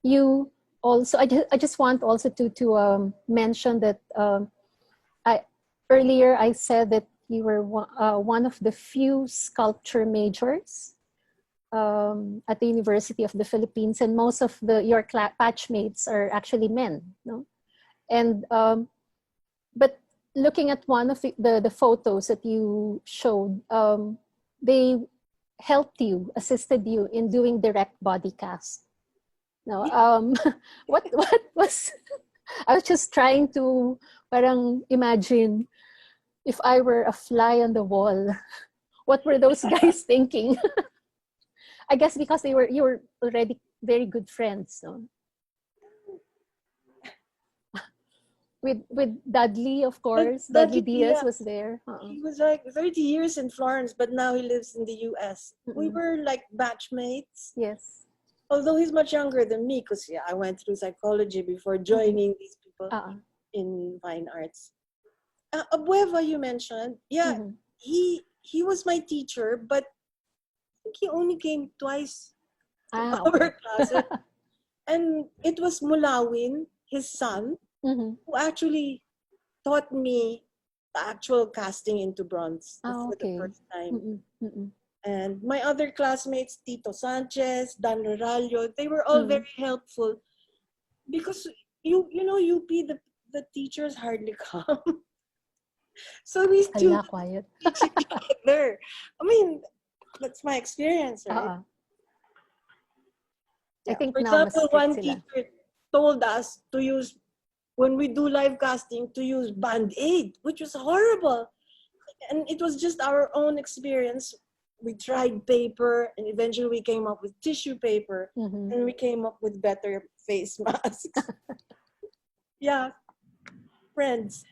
You also, I just want also to mention that I earlier I said that you were one of the few sculpture majors at the University of the Philippines, and most of your batchmates are actually men, no? And but looking at one of the photos that you showed, they helped you, assisted you in doing direct body cast. No, what was I was just trying to parang imagine if I were a fly on the wall. What were those guys thinking? I guess because you were already very good friends, no? With Dudley, of course. Dudley Diaz Yeah, was there. he was like 30 years in Florence, but now he lives in the US. We were like batchmates. Yes. Although he's much younger than me, because I went through psychology before joining these people in fine arts. Abueva, you mentioned, yeah, he was my teacher, but I think he only came twice to our classes. And it was Mulawin, his son, who actually taught me the actual casting into bronze for the first time. And my other classmates, Tito Sanchez, Dan Rorallo, they were all very helpful because you know UP the teachers hardly come. So we still quiet. teach each other. I mean, that's my experience, right? I think For now mas example, strict one sila. teacher told us to use, when we do live casting, to use Band-Aid, which was horrible. And it was just our own experience. We tried paper, and eventually we came up with tissue paper, and we came up with better face masks. Yeah, friends,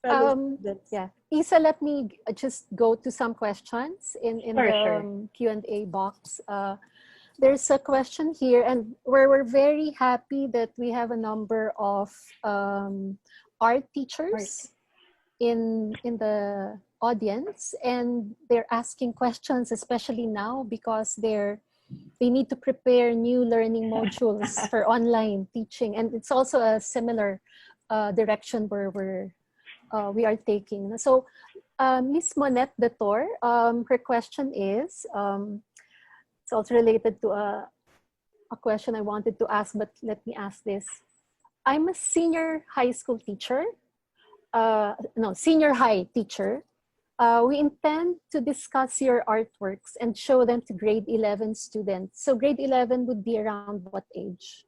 fellow students. Yeah, Isa, let me just go to some questions in Sure, the sure. Q&A box. There's a question here, and we're very happy that we have a number of art teachers in the audience, and they're asking questions, especially now because they need to prepare new learning modules for online teaching, and it's also a similar direction where we are taking. So, Miss Monette Detor, her question is. It's also related to a question I wanted to ask, but let me ask this. I'm a senior high school teacher. Senior high teacher. We intend to discuss your artworks and show them to grade 11 students. So grade 11 would be around what age?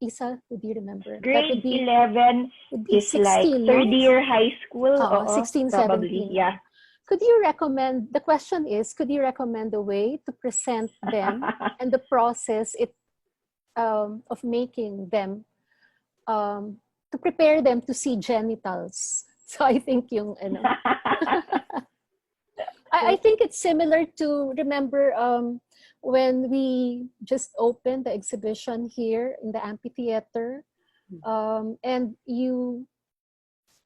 Isa, would you remember? That Grade 11 would be is like 16, third no? year high school. 16, probably, 17. yeah. Could you recommend, the question is, could you recommend a way to present them and the process of making them, to prepare them to see genitals? So I think yung, I think it's similar to, remember when we just opened the exhibition here in the amphitheater, and you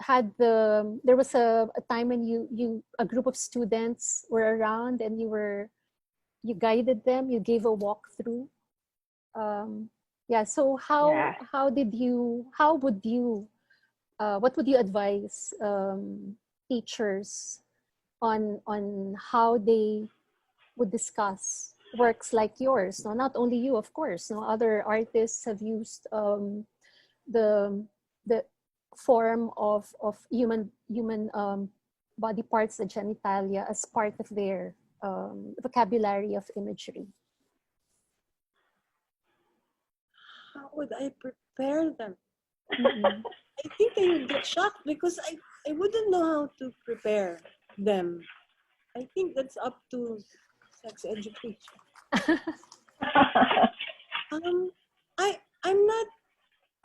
had there was a time when a group of students were around and you were you guided them, you gave a walkthrough. Yeah, so Yeah. what would you advise teachers on how they would discuss works like yours? No, not only you, of course. No, other artists have used the the form of human body parts, the genitalia, as part of their vocabulary of imagery. How would I prepare them? Mm-mm. I think I would get shocked because I wouldn't know how to prepare them. I think that's up to sex education. Um, I'm not.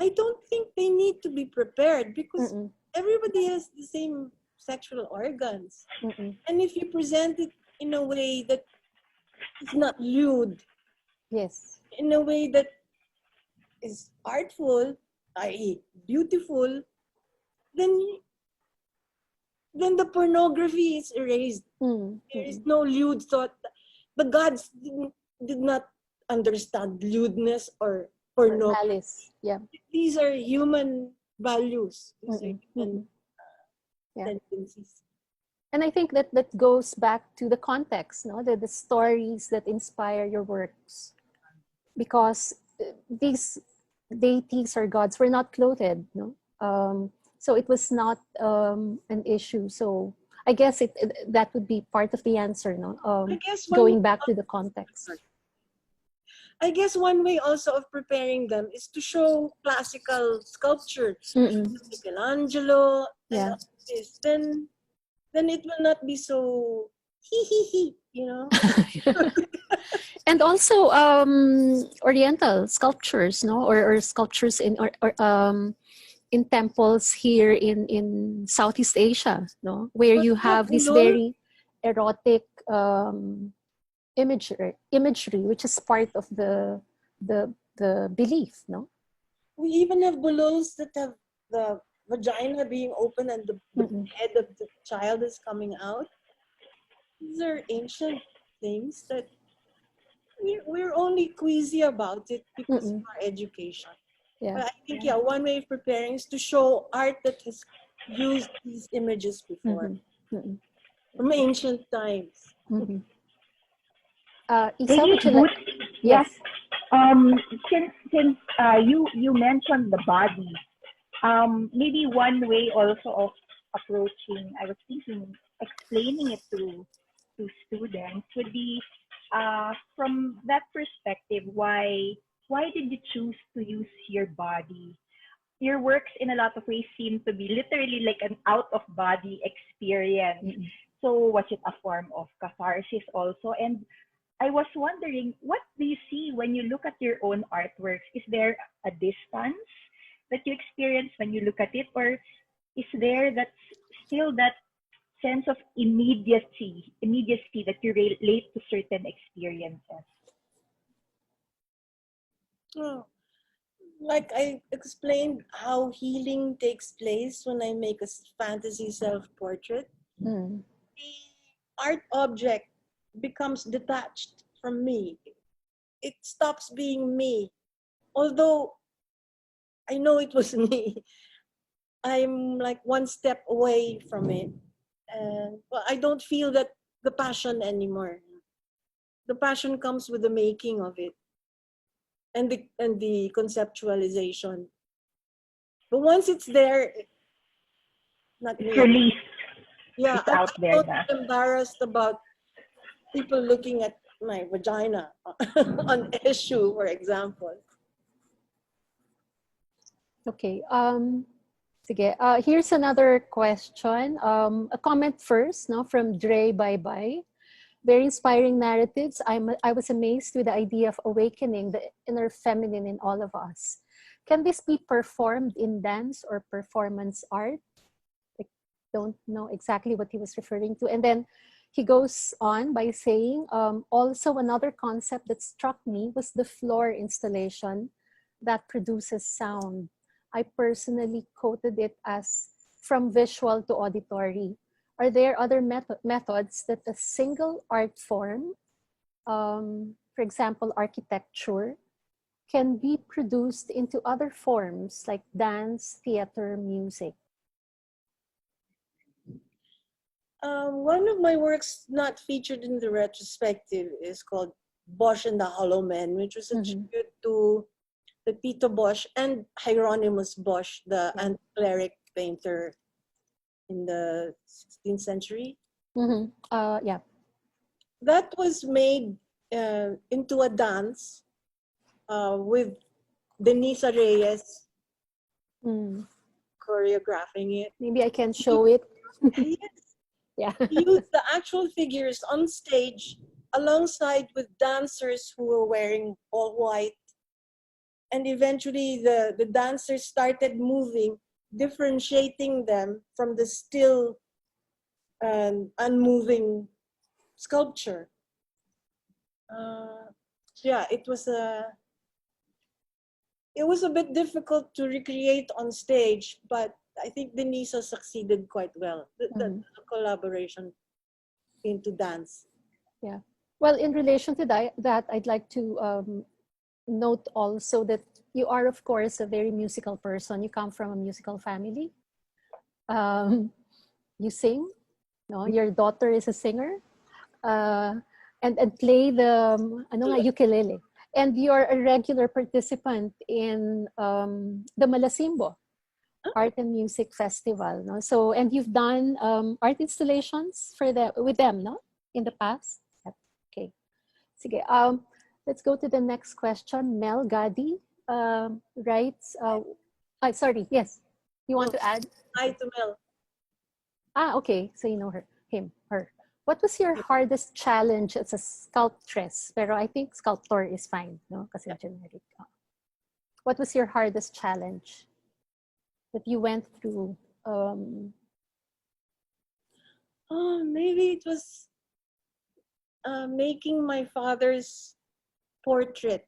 I don't think they need to be prepared because Mm-mm. everybody has the same sexual organs, Mm-mm. and if you present it in a way that is not lewd, Yes. in a way that is artful, i.e., beautiful, then the pornography is erased. Mm. There is Mm-mm. no lewd thought. The gods did not understand lewdness or Or pornography. malice. Yeah. These are human values. These are Mm-mm. human Mm-mm. Yeah. tendencies. And I think that goes back to the context, no, the stories that inspire your works, because these deities or gods were not clothed, no. So it was not an issue. So I guess that would be part of the answer, no. I guess Going back to the context. one way also of preparing them is to show classical sculpture, Mm-mm. Michelangelo, and Yeah. all this. Then it will not be so hee, you know. And also Oriental sculptures, no, or sculptures in temples here in Southeast Asia, no, where But you no, have this bulol, very erotic imagery, which is part of the belief, no. we even have bulols that have the vagina being open and the Mm-mm. head of the child is coming out. These are ancient things that we're only queasy about it because of Mm-mm. our education. Yeah. But I think, yeah, one way of preparing is to show art that has used these images before, Mm-hmm. Mm-hmm. from ancient times. Mm-hmm. Isa, Maybe would you like? Boots, yeah. Yes. Since you mentioned the body, maybe one way also of approaching, I was thinking, explaining it to students would be from that perspective. Why did you choose to use your body? Your works in a lot of ways seem to be literally like an out of body experience. Mm-mm. So was it a form of catharsis also? And I was wondering, what do you see when you look at your own artworks? Is there a distance that you experience when you look at it, or is there that still that sense of immediacy that you relate to certain experiences? Oh, like I explained how healing takes place when I make a fantasy self-portrait. Mm. The art object becomes detached from me. It stops being me. Although I know it was me, I'm like one step away from it. And well, I don't feel that the passion anymore. The passion comes with the making of it and the conceptualization. But once it's there, not It's me. released. Yeah, It's I'm out there not now. embarrassed about people looking at my vagina on issue, for example. Okay. Sige. Here's another question. A comment first, no, from Dre Bye Bye. Very inspiring narratives. I was amazed with the idea of awakening the inner feminine in all of us. Can this be performed in dance or performance art? I don't know exactly what he was referring to. And then he goes on by saying, also another concept that struck me was the floor installation that produces sound. I personally quoted it as from visual to auditory. Are there other methods that a single art form for example, architecture, can be produced into other forms like dance, theater, music? One of my works not featured in the retrospective is called Bosch and the Hollow Men, which was a Mhm. tribute to the Tito Bosch and Hieronymus Bosch, the anti-cleric painter in the 16th century. Mhm. Yeah. That was made into a dance with Denise Reyes Mm. choreographing it. Maybe I can show it. Yes, Yeah. he used the actual figures on stage alongside with dancers who were wearing all white. And eventually the dancers started moving, differentiating them from the still and unmoving sculpture. Yeah, it was a bit difficult to recreate on stage, but I think Denisa succeeded quite well. The collaboration into dance. Yeah. Well, in relation to that I'd like to note also that you are, of course, a very musical person. You come from a musical family. Um, you sing. No, your daughter is a singer, uh, and play the ano nga, ukulele. And you're a regular participant in the Malasimbo Art and Music Festival. No? So, and you've done art installations for with them, no, in the past. Yep. Okay. Sige. Let's go to the next question. Mel Gadi writes. Sorry. Yes. You want to add? Hi to Mel. Okay. So you know her, him, her. What was your hardest challenge as a sculptress? Pero I think sculptor is fine, no? Kasi generic. What was your hardest challenge that you went through? Maybe it was making my father's portrait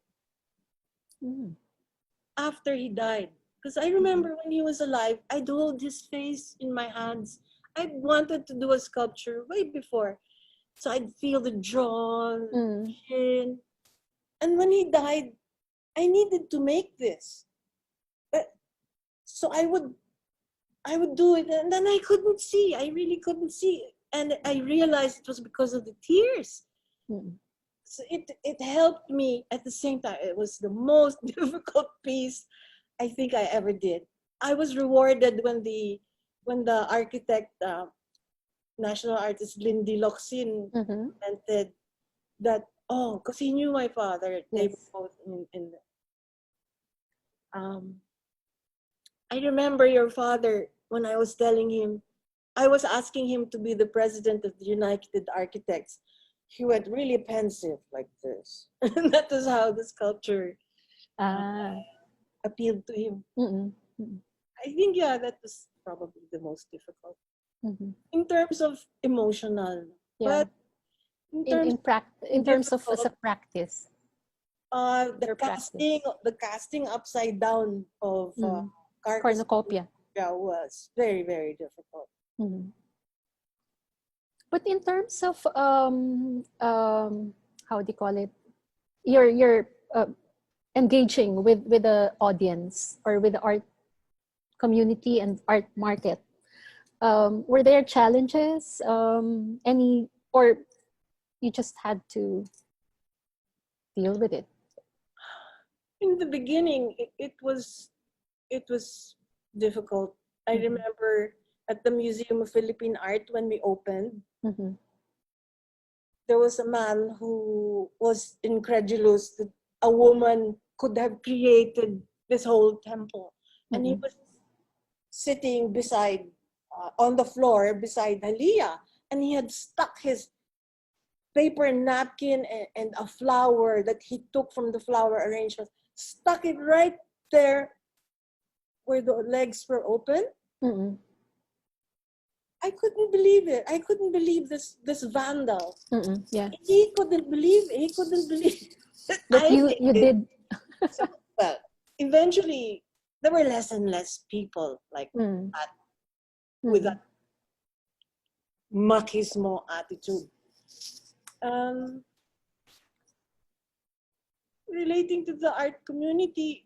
after he died. Because I remember when he was alive, I'd hold his face in my hands. I wanted to do a sculpture way before. So I'd feel the jaw, chin. And when he died, I needed to make this. So I would do it, and then I couldn't see. I really couldn't see. And I realized it was because of the tears. So it helped me at the same time. It was the most difficult piece I think I ever did. I was rewarded when the architect, national artist Lindy Locsin commented that, because he knew my father. They were Yes. both in I remember your father when I was telling him, I was asking him to be the president of the United Architects. He went really pensive like this. And that was how the sculpture appealed to him. I think, yeah, that was probably the most difficult in terms of emotional. Yeah. But in In terms of as a practice. the casting upside down of cornucopia was very, very difficult. But in terms of how do you call it? You're engaging with the audience or with the art community and art market. Were there challenges? Any, or you just had to deal with it? In the beginning, it was difficult. I remember at the Museum of Philippine Art when we opened, there was a man who was incredulous that a woman could have created this whole temple. And he was sitting beside, on the floor beside Halia, and he had stuck his paper napkin and a flower that he took from the flower arrangement, stuck it right there where the legs were open. I couldn't believe it. I couldn't believe this vandal. Yeah. He couldn't believe it. He couldn't believe that you did. So, well, eventually there were less and less people like that with that machismo attitude. relating to the art community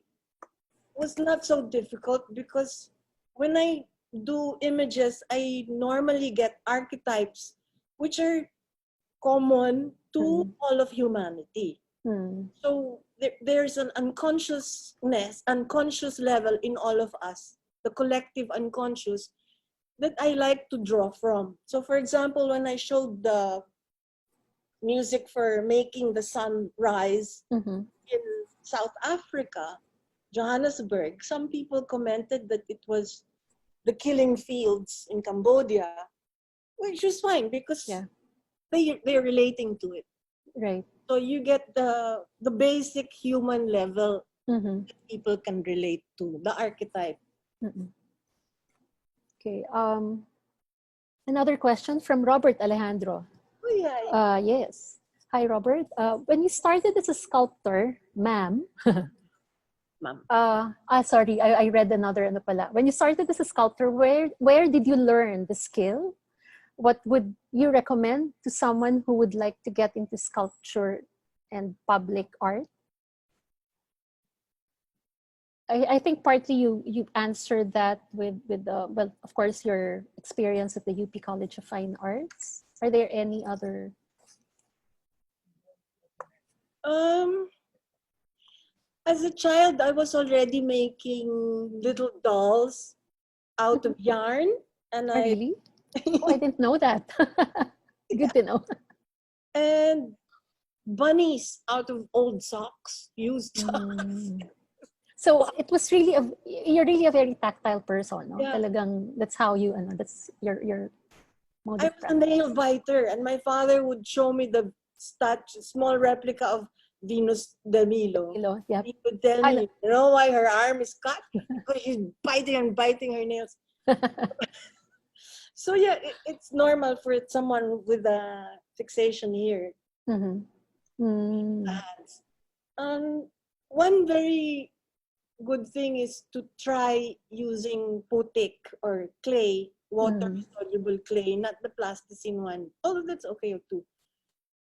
was not so difficult because when I do images, I normally get archetypes which are common to all of humanity. So there's an unconscious level in all of us, the collective unconscious, that I like to draw from. So for example, when I showed the music for making the sun rise in South Africa, Johannesburg, some people commented that it was the killing fields in Cambodia, which is fine because they're relating to it. Right. So you get the basic human level that people can relate to, the archetype. Okay. Another question from Robert Alejandro. Oh yeah. Yes. Hi, Robert. When you started as a sculptor, ma'am. Ma'am. Sorry, I read another ano pala. When you started as a sculptor, where did you learn the skill? What would you recommend to someone who would like to get into sculpture and public art? I think partly you answered that with well, of course, your experience at the UP College of Fine Arts. Are there any other? As a child, I was already making little dolls out of yarn, and Oh, really? Oh, I didn't know that. Good to know. And bunnies out of old socks, used socks. So it was really you're really a very tactile person, no? Yeah. Talagang that's how you that's your mode I of was a nail biter, and my father would show me the small replica of Venus de Milo. Yep. He would tell me, you know why her arm is cut? Because she's biting and biting her nails. So yeah, it's normal for someone with a fixation here. One very good thing is to try using putik or clay, water-soluble clay, not the plasticine one. Although that's okay too.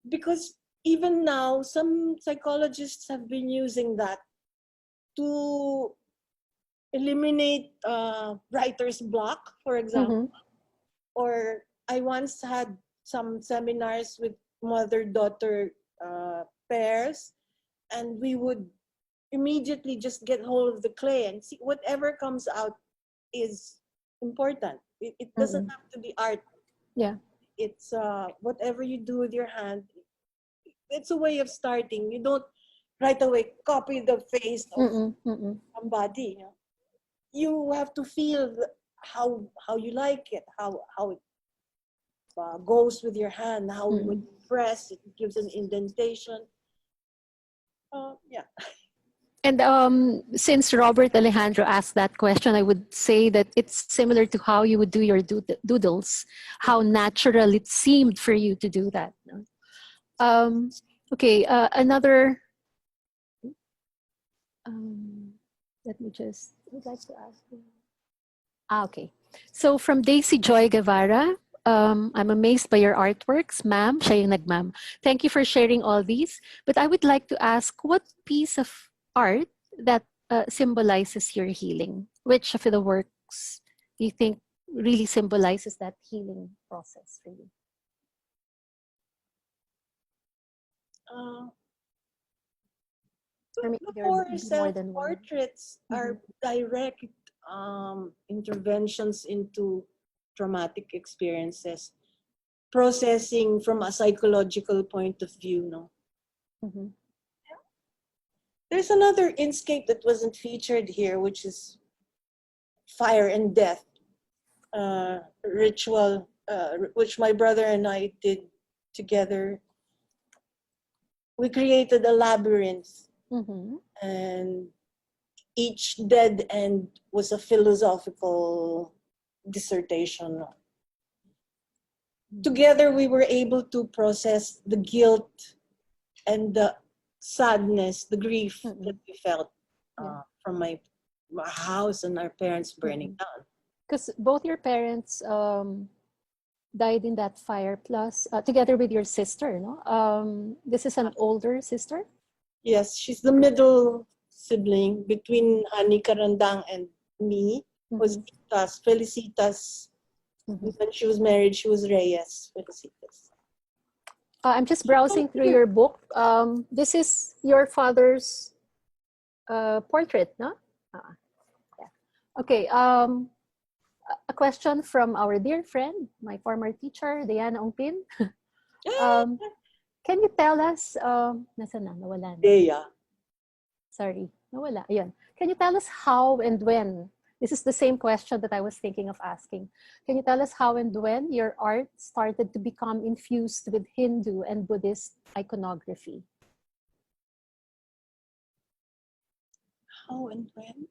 Because even now, some psychologists have been using that to eliminate writer's block, for example. Or I once had some seminars with mother-daughter pairs, and we would immediately just get hold of the clay and see whatever comes out is important. It doesn't have to be art. Yeah. It's whatever you do with your hand. It's a way of starting. You don't right away copy the face of somebody. You know? You have to feel how you like it, how it goes with your hand, how when you press it gives an indentation. Yeah. And since Robert Alejandro asked that question, I would say that it's similar to how you would do your doodles, how natural it seemed for you to do that. Okay, another, let me just, would like to ask you. Okay, so from Daisy Joy Guevara, I'm amazed by your artworks, ma'am, siya yung nag-ma'am. Thank you for sharing all these, but I would like to ask, what piece of art that symbolizes your healing? Which of the works do you think really symbolizes that healing process for you? The self-portraits are direct interventions into traumatic experiences, processing from a psychological point of view. No. There's another inscape that wasn't featured here, which is Fire and Death ritual, which my brother and I did together. We created a labyrinth, and each dead end was a philosophical dissertation. Together, we were able to process the guilt and the sadness, the grief that we felt from my house and our parents burning down. Because both your parents died in that fire, plus together with your sister, no? This is an older sister? Yes, she's the middle sibling between Ani Karandang and me. Was Titas, Felicitas. When she was married, she was Reyes, Felicitas. I'm just browsing through your book. This is your father's portrait, no? Yeah. Okay. A question from our dear friend, my former teacher, Diana Ongpin. Can you tell us, nasa na, nawala na. Dea. Sorry, nawala. Ayun. Can you tell us how and when? This is the same question that I was thinking of asking. Can you tell us how and when your art started to become infused with Hindu and Buddhist iconography? How and when?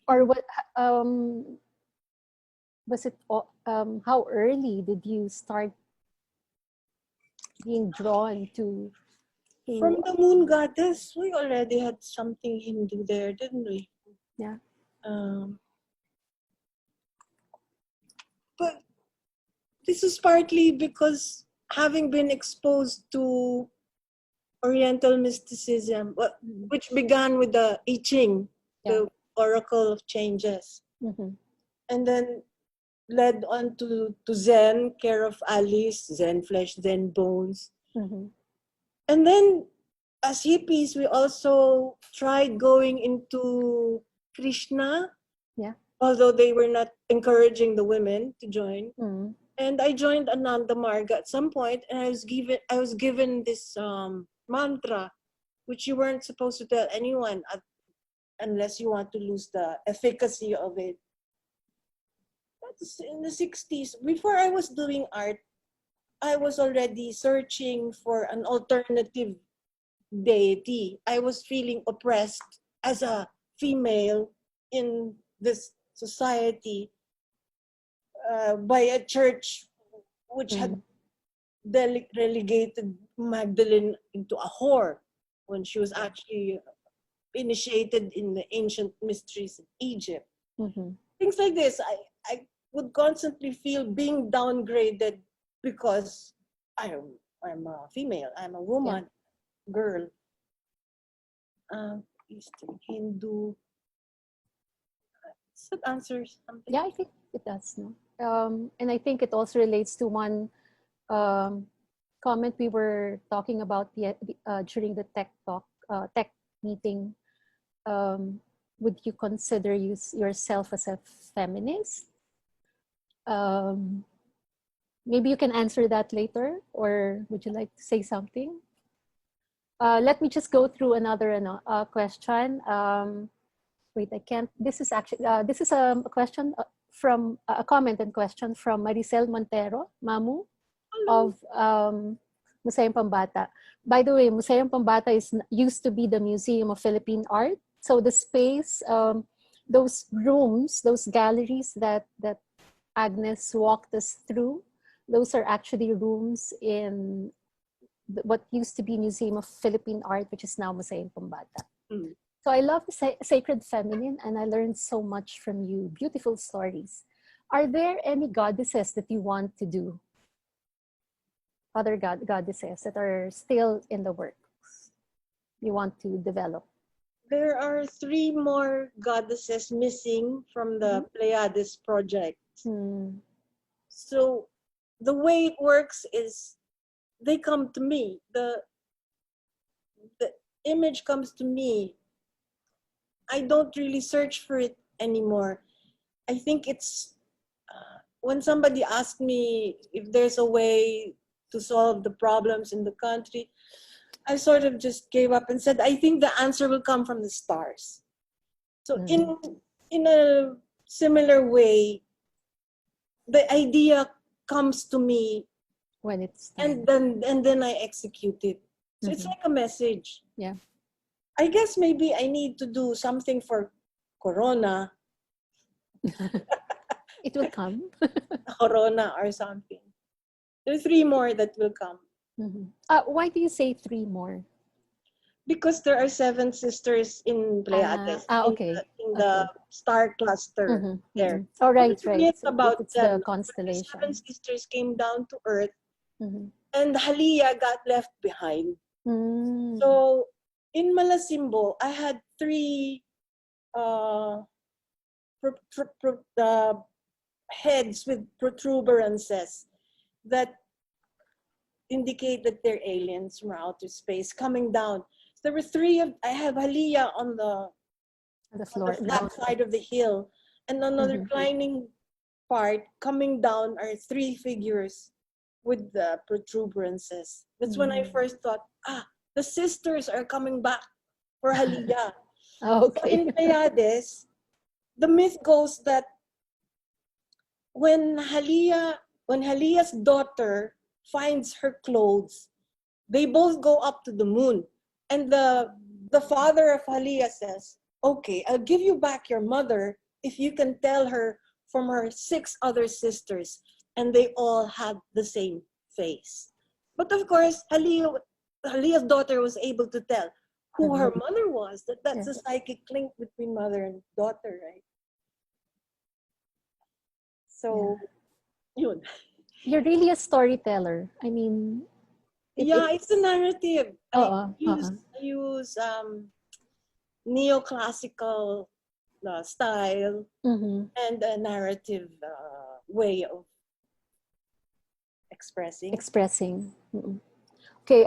Or what? Was it? How early did you start being drawn to? From the Moon Goddess, we already had something Hindu there, didn't we? Yeah. But this is partly because having been exposed to Oriental mysticism, which began with the I Ching, the Oracle of Changes, and then led on to Zen, Care of Alice, Zen Flesh, Zen Bones. And then as hippies, we also tried going into Krishna, although they were not encouraging the women to join. And I joined Ananda Marga at some point, and I was given this mantra, which you weren't supposed to tell anyone unless you want to lose the efficacy of it. That's in the 60s. Before I was doing art, I was already searching for an alternative deity. I was feeling oppressed as a female in this society by a church which had relegated Magdalene into a whore when she was actually initiated in the ancient mysteries of Egypt. Things like this, I would constantly feel being downgraded because I'm a female, I'm a woman, girl. Eastern Hindu. Does that answer something? Yeah, I think it does. No? And I think it also relates to one comment we were talking about during the tech meeting. Would you consider yourself as a feminist? Maybe you can answer that later, or would you like to say something? Let me just go through another question. Wait, I can't. This is actually this is a question from a comment and question from Maricel Montero, Mamu, of Museo Pambata. By the way, Museo Pambata used to be the Museum of Philippine Art. So the space, those rooms, those galleries that Agnes walked us through, those are actually rooms in what used to be Museum of Philippine Art, which is now Museo Pambata. So I love the sacred feminine, and I learned so much from you. Beautiful stories. Are there any goddesses that you want to do? Other goddesses that are still in the works you want to develop? There are 3 more goddesses missing from the Pleiades project. So the way it works is they come to me. The image comes to me. I don't really search for it anymore. I think it's when somebody asks me if there's a way to solve the problems in the country, I sort of just gave up and said, I think the answer will come from the stars. So in a similar way, the idea comes to me when it's time. and then I execute it. So it's like a message. Yeah. I guess maybe I need to do something for Corona. It will come. Corona or something. There are 3 more that will come. Why do you say 3 more? Because there are 7 sisters in Pleiades. Okay. In the star cluster there. Oh, right. It's about it's them. the constellation. The 7 sisters came down to Earth, and Halia got left behind. Mm. So in Malasimbo, I had three heads with protuberances that indicate that they're aliens from outer space coming down. There were three of, I have Halia on the floor. flat side of the hill, and on the reclining part coming down are three figures with the protuberances. That's when I first thought, the sisters are coming back for Halia. So Okay. in Pleiades, the myth goes that when Halia's daughter finds her clothes, they both go up to the moon. And the father of Halia says, okay, I'll give you back your mother if you can tell her from her 6 other sisters. And they all had the same face. But of course, Halia's daughter was able to tell who her mother was. That's a psychic link between mother and daughter, right? So, yun. You're really a storyteller. I mean, It's a narrative. I use neoclassical style and a narrative way of expressing. Okay.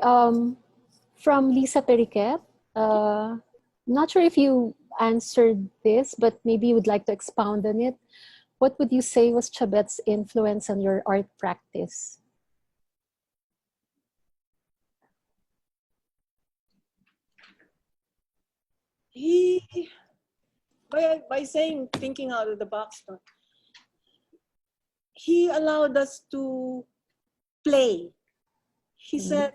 From Lisa Periquet. Not sure if you answered this, but maybe you would like to expound on it. What would you say was Chabet's influence on your art practice? He, by saying thinking out of the box, he allowed us to play. He said,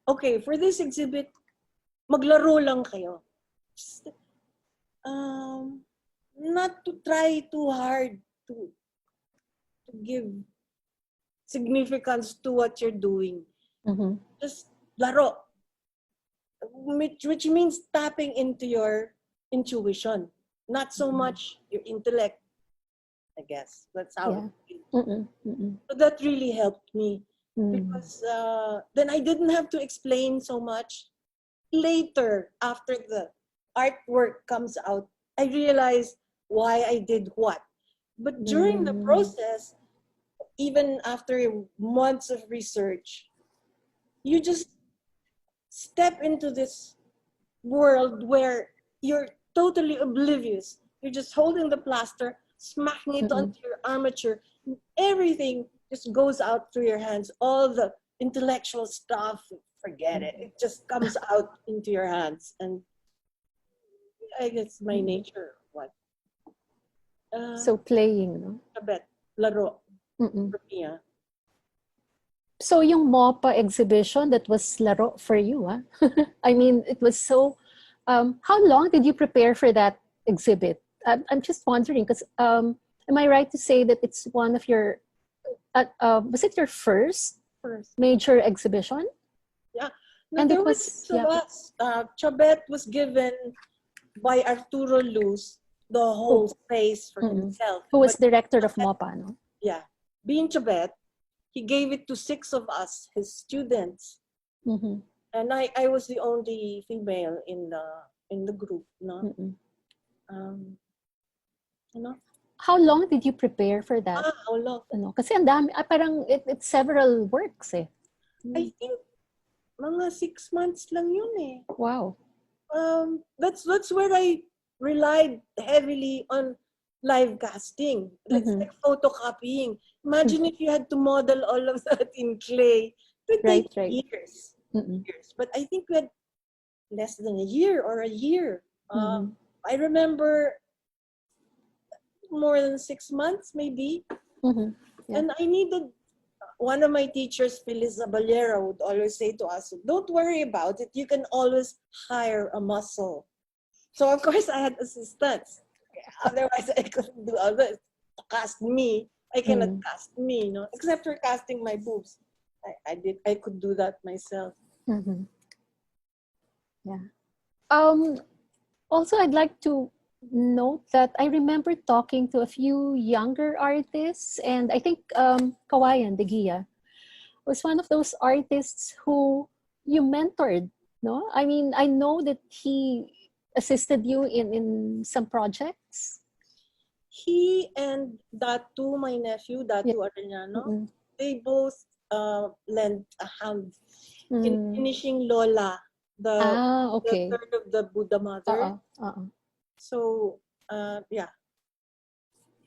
okay, for this exhibit, maglaro lang kayo. Not to try too hard to give significance to what you're doing. Just laro. Which means tapping into your intuition, not so much your intellect, I guess. That's how So that really helped me because then I didn't have to explain so much. Later, after the artwork comes out, I realized why I did what. But during the process, even after months of research, you just step into this world where you're totally oblivious. You're just holding the plaster, smacking it onto your armature. Everything just goes out through your hands. All the intellectual stuff, forget it. It just comes out into your hands. And I guess my nature. What? So playing, no? Chabet, laro. Yeah. So yung MOPA exhibition, that was laro for you, huh? I mean, it was so... how long did you prepare for that exhibit? I'm just wondering, because am I right to say that it's one of your... was it your first major exhibition? Yeah. No, And there it was... Chabet was given by Arturo Luz the whole space for himself. Who was director of MOPA, no? Yeah. Being Chabet, he gave it to 6 of us, his students. And I was the only female in the group, no? You know? How long did you prepare for that? How long? Ano? Kasi ang dami, parang it's several works eh. I think mga 6 months lang yun eh. Wow. That's where I relied heavily on live casting. That's like photocopying. Imagine if you had to model all of that in clay. It would take years. Years. But I think we had less than a year or a year. I remember more than 6 months, maybe. Yeah. And I needed, one of my teachers, Phyllis Zaballera, would always say to us, don't worry about it. You can always hire a muscle. So, of course, I had assistants. Otherwise, I couldn't do others. To cast me, I cannot cast me, no? Except for casting my boobs. I could do that myself. Yeah. Also, I'd like to note that I remember talking to a few younger artists, and I think Kawayan de Gia was one of those artists who you mentored, no? I mean, I know that he assisted you in some projects. He and Datu, my nephew, Datu Arellano, Mm-mm. they both lent a hand in Mm. finishing Lola, the Okay. third of the Buddha Mother. So yeah,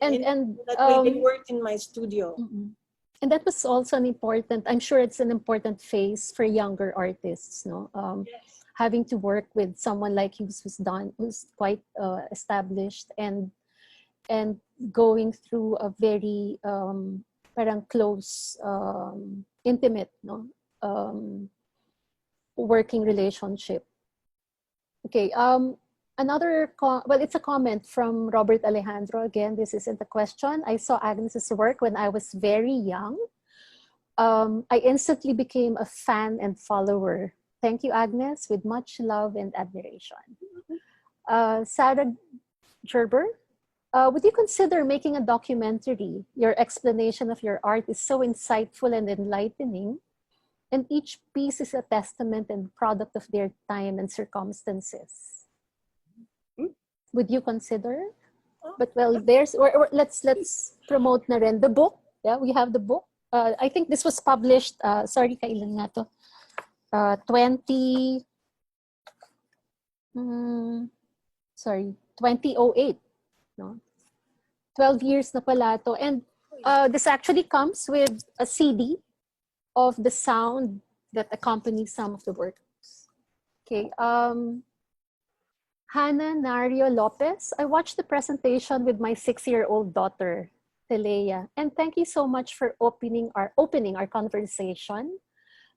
And in and that way they worked in my studio. mm-mm. And that was also an important, I'm sure it's an important phase for younger artists, no? Yes. Having to work with someone like you who's quite established and going through a very parang close, intimate, no? Working relationship. Okay. Well, it's a comment from Robert Alejandro. Again, this isn't a question. I saw Agnes's work when I was very young. I instantly became a fan and follower. Thank you, Agnes, with much love and admiration. Sarah Gerber, would you consider making a documentary? Your explanation of your art is so insightful and enlightening, and each piece is a testament and product of their time and circumstances. Would you consider? But well, let's promote na rin the book. Yeah, we have the book. I think this was published. Sorry, kailan nga to? 2008. No, 12 years na pala to. And this actually comes with a CD of the sound that accompanies some of the works. Okay. Hannah Nario Lopez, I watched the presentation with my 6-year-old daughter, Telea, and thank you so much for opening our conversation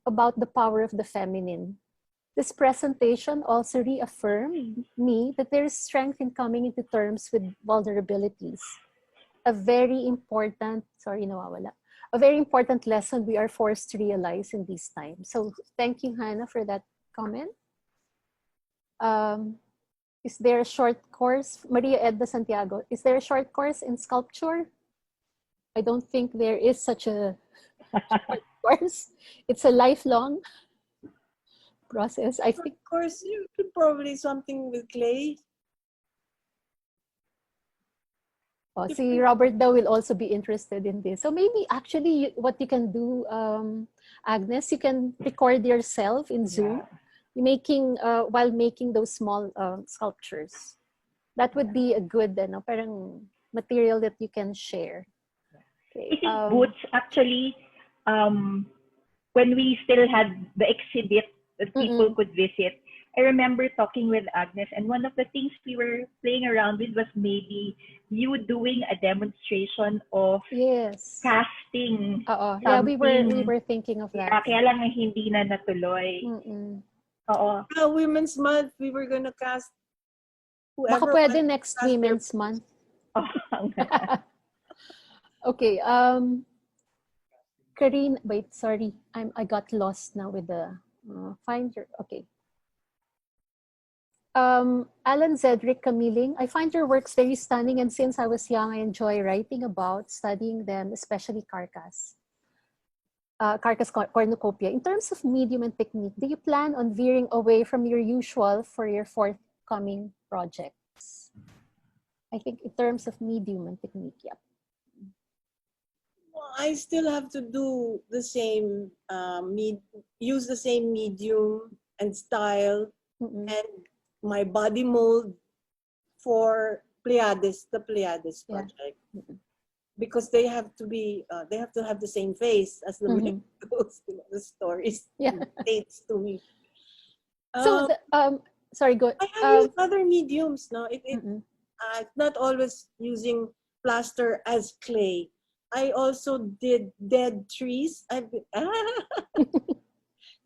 about the power of the feminine. This presentation also reaffirmed me that there is strength in coming into terms with vulnerabilities. A very important lesson we are forced to realize in these times. So thank you, Hannah, for that comment. Is there a short course? Maria Edna Santiago, is there a short course in sculpture? I don't think there is such a short course. It's a lifelong process. I think. Of course, you could probably something with clay. Oh, see, Robert Dow will also be interested in this. So maybe actually what you can do, Agnes, you can record yourself in Zoom. While making those small sculptures. That would be a good parang material that you can share. Okay. I think Boots actually, when we still had the exhibit that people could visit, I remember talking with Agnes, and one of the things we were playing around with was maybe you doing a demonstration of casting. Yeah, we were thinking of that. Kaya lang hindi na natuloy. Women's Month, we were gonna cast whoever. Baka pwede next Women's Month. Okay. Karine, wait, sorry. I got lost now with the find your. Okay. Alan Zedrick Kamiling, I find your works very stunning, and since I was young, I enjoy writing about, studying them, especially Carcass cornucopia. In terms of medium and technique, do you plan on veering away from your usual for your forthcoming projects? I think in terms of medium and technique, yeah. Well, I still have to do the same, use the same medium and style and my body mold for Pleiades, the Pleiades project. Because they have to be, they have to have the same face as the those, the stories dates to me. So, sorry, go. I have used other mediums. No, not always using plaster as clay. I also did dead trees.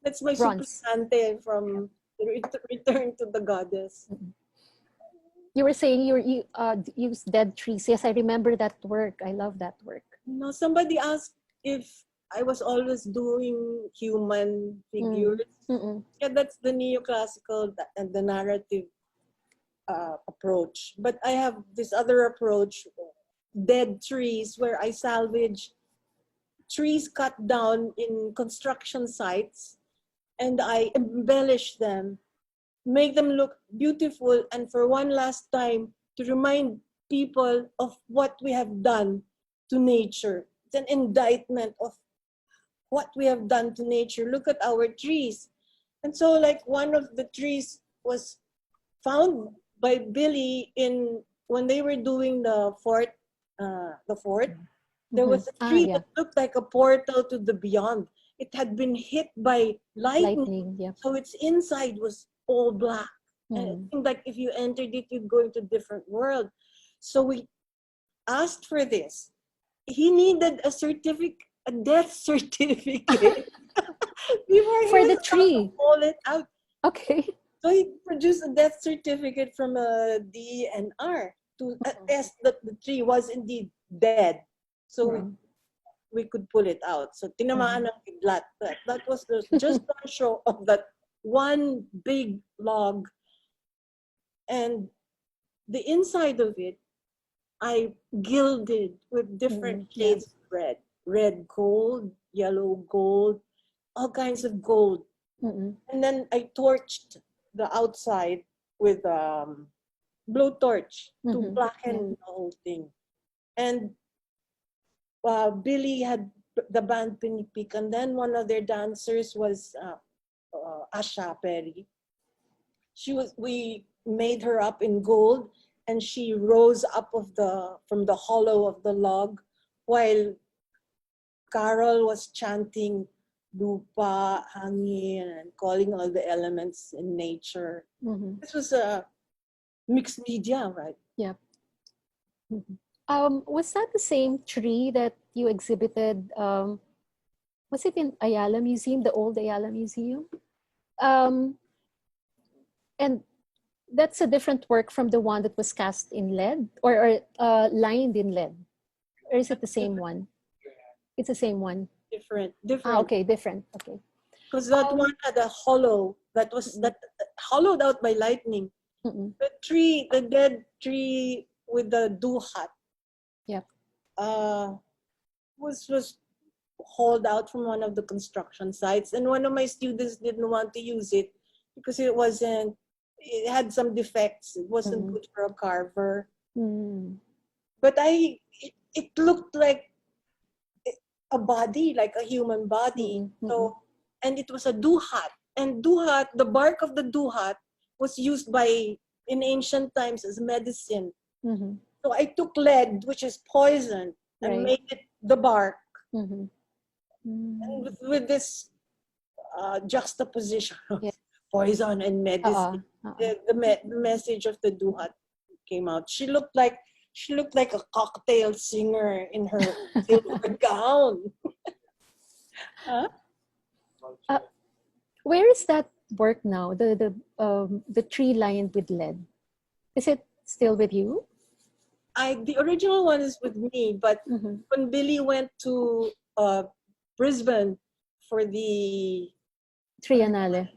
That's my suplicante from Return to the Goddess. You were saying you used dead trees. Yes, I remember that work. I love that work. No, somebody asked if I was always doing human figures. Yeah, that's the neoclassical and the narrative approach. But I have this other approach, dead trees, where I salvage trees cut down in construction sites and I embellish them, make them look beautiful, and for one last time to remind people of what we have done to nature. It's an indictment of what we have done to nature. Look at our trees. And so like one of the trees was found by Billy in when they were doing the fort, there was a tree that looked like a portal to the beyond. It had been hit by lightning, Yeah. so its inside was all black. And it seemed like if you entered it, you'd go into a different world. So we asked for this. He needed a certificate, a death certificate, before he For was the allowed tree. to pull it out. Okay. So he produced a death certificate from a DNR to attest that the tree was indeed dead. So we could pull it out. So tinamaan ng kidlat. That was just one show of that one big log. And the inside of it, I gilded with different shades of red. Red gold, yellow gold, all kinds of gold. And then I torched the outside with blowtorch to blacken the whole thing. And Billy had the band Pinipik, and then one of their dancers was Asha Perry. We made her up in gold, and she rose up from the hollow of the log, while Carol was chanting lupa, hangin, and calling all the elements in nature. This was a mixed media, right? Yeah. Was that the same tree that you exhibited? Was it in Ayala Museum, the old Ayala Museum? And that's a different work from the one that was cast in lead or lined in lead. Or is it the same one? It's the same one. Different. Okay, different. Okay. Because that one had a hollow that was hollowed out by lightning. The tree, the dead tree with the duhat, was hauled out from one of the construction sites, and one of my students didn't want to use it because it had some defects. It wasn't good for a carver. But it looked like a body, like a human body. So, and it was a duhat. And duhat, the bark of the duhat was used in ancient times as medicine. So I took lead, which is poison, and made it the bark. And with this juxtaposition of poison and medicine, the message of the duhat came out. She looked like a cocktail singer in her silver gown. Where is that work now? The tree lined with lead. Is it still with you? The original one is with me, but when Billy went to Brisbane for the Triennale.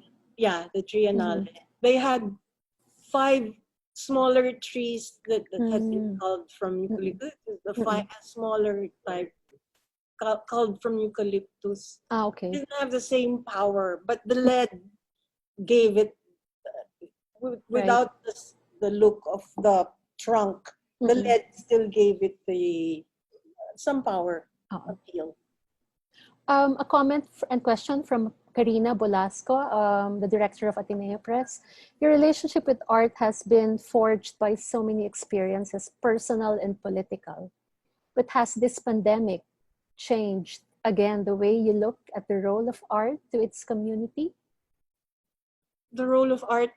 the Triennale, they had 5 smaller trees that had been culled from eucalyptus. The 5 smaller type culled from eucalyptus. Okay. It didn't have the same power, but the lead gave it without the look of the trunk. The lead still gave it some power appeal. A comment and question from Karina Bolasco, the director of Ateneo Press. Your relationship with art has been forged by so many experiences, personal and political. But has this pandemic changed, again, the way you look at the role of art to its community? The role of art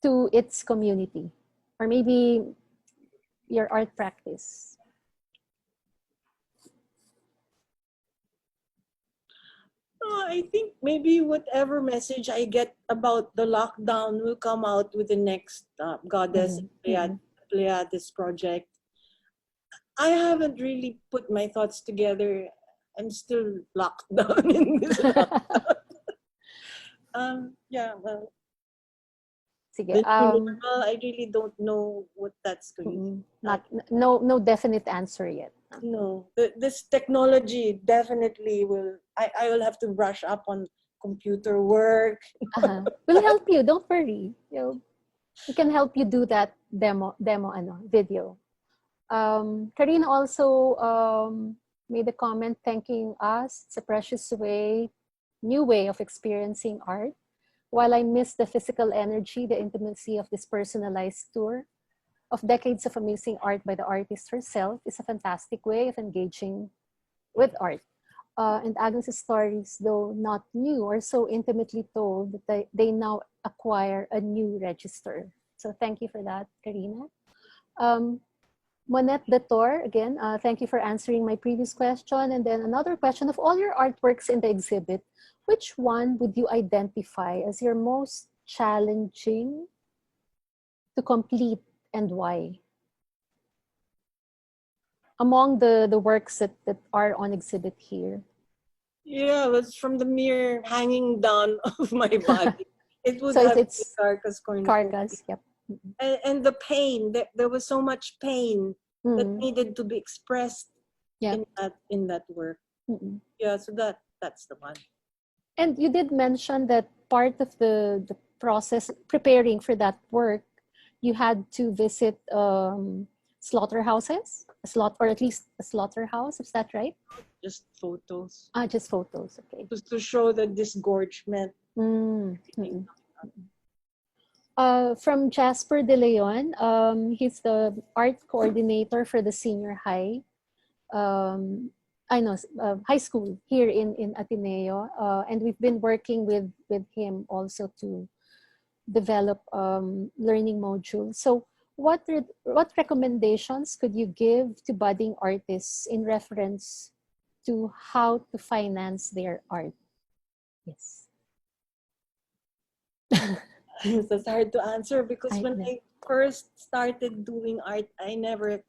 to its community, or maybe your art practice? I think maybe whatever message I get about the lockdown will come out with the next Goddess Pleiades project. I haven't really put my thoughts together. I'm still locked down in this lockdown. Well, Sige, the normal, I really don't know what that's going to be. No definite answer yet. No, this technology definitely will. I will have to brush up on computer work. We'll help you. Don't worry. We can help you do that video. Karina also made a comment thanking us. It's a precious new way of experiencing art. While I miss the physical energy, the intimacy of this personalized tour of decades of amazing art by the artist herself is a fantastic way of engaging with art. And Agnes' stories, though not new, are so intimately told that they now acquire a new register. So thank you for that, Karina. Monette Dator, again, thank you for answering my previous question. And then another question, of all your artworks in the exhibit, which one would you identify as your most challenging to complete and why? Among the works that are on exhibit here. Yeah, it was from the mere hanging down of my body. It would So have it's been carcass Carcass, yep. and the pain, there was so much pain that Mm. needed to be expressed Yeah. in that work. Mm-mm. Yeah, so that's the one. And you did mention that part of the process preparing for that work, you had to visit slaughterhouses, or at least a slaughterhouse. Is that right? Just photos. Just photos. Okay. Just to show the disgorgement. Mm-mm. From Jasper De Leon, he's the art coordinator for the senior high. High school here in Ateneo, and we've been working with him also to develop learning modules. So what recommendations could you give to budding artists in reference to how to finance their art? Yes. That's hard to answer because I when know. I first started doing art, I never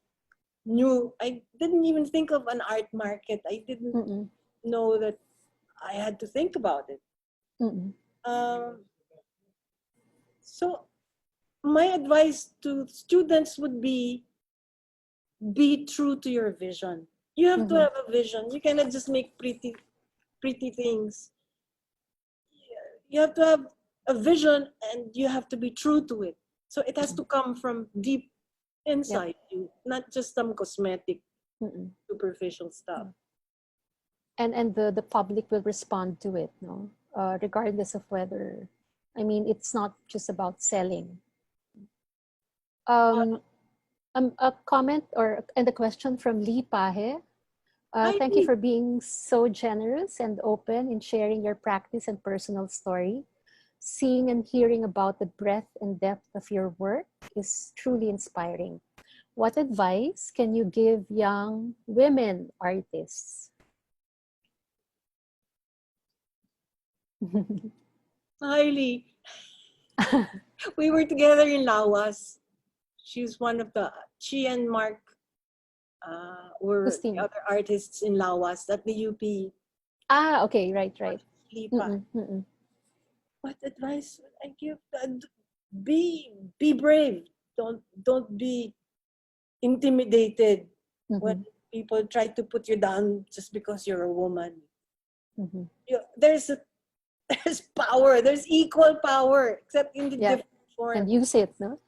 knew. I didn't even think of an art market. I didn't Mm-mm. know that I had to think about it. Mm-mm. So my advice to students would be true to your vision. You have to Mm-hmm. have a vision. You cannot just make pretty things. You have to have a vision and you have to be true to it. So it has to come from deep inside you, not just some cosmetic, Mm-mm. superficial stuff. And the public will respond to it, no, regardless of whether, I mean, it's not just about selling. A comment and a question from Lee Pahe. I Thank you need for being so generous and open in sharing your practice and personal story. Seeing and hearing about the breadth and depth of your work is truly inspiring. What advice can you give young women artists? highly. We were together in Lawas. She and Mark were the Christine. other artists in Lawas at the UP. Okay, right. Lipa. Mm-mm, mm-mm. What advice would I give? Be brave. Don't be intimidated when Mhm, people try to put you down just because you're a woman. mhm. There's power. There's equal power, except in the Yeah, different form. and use it, no?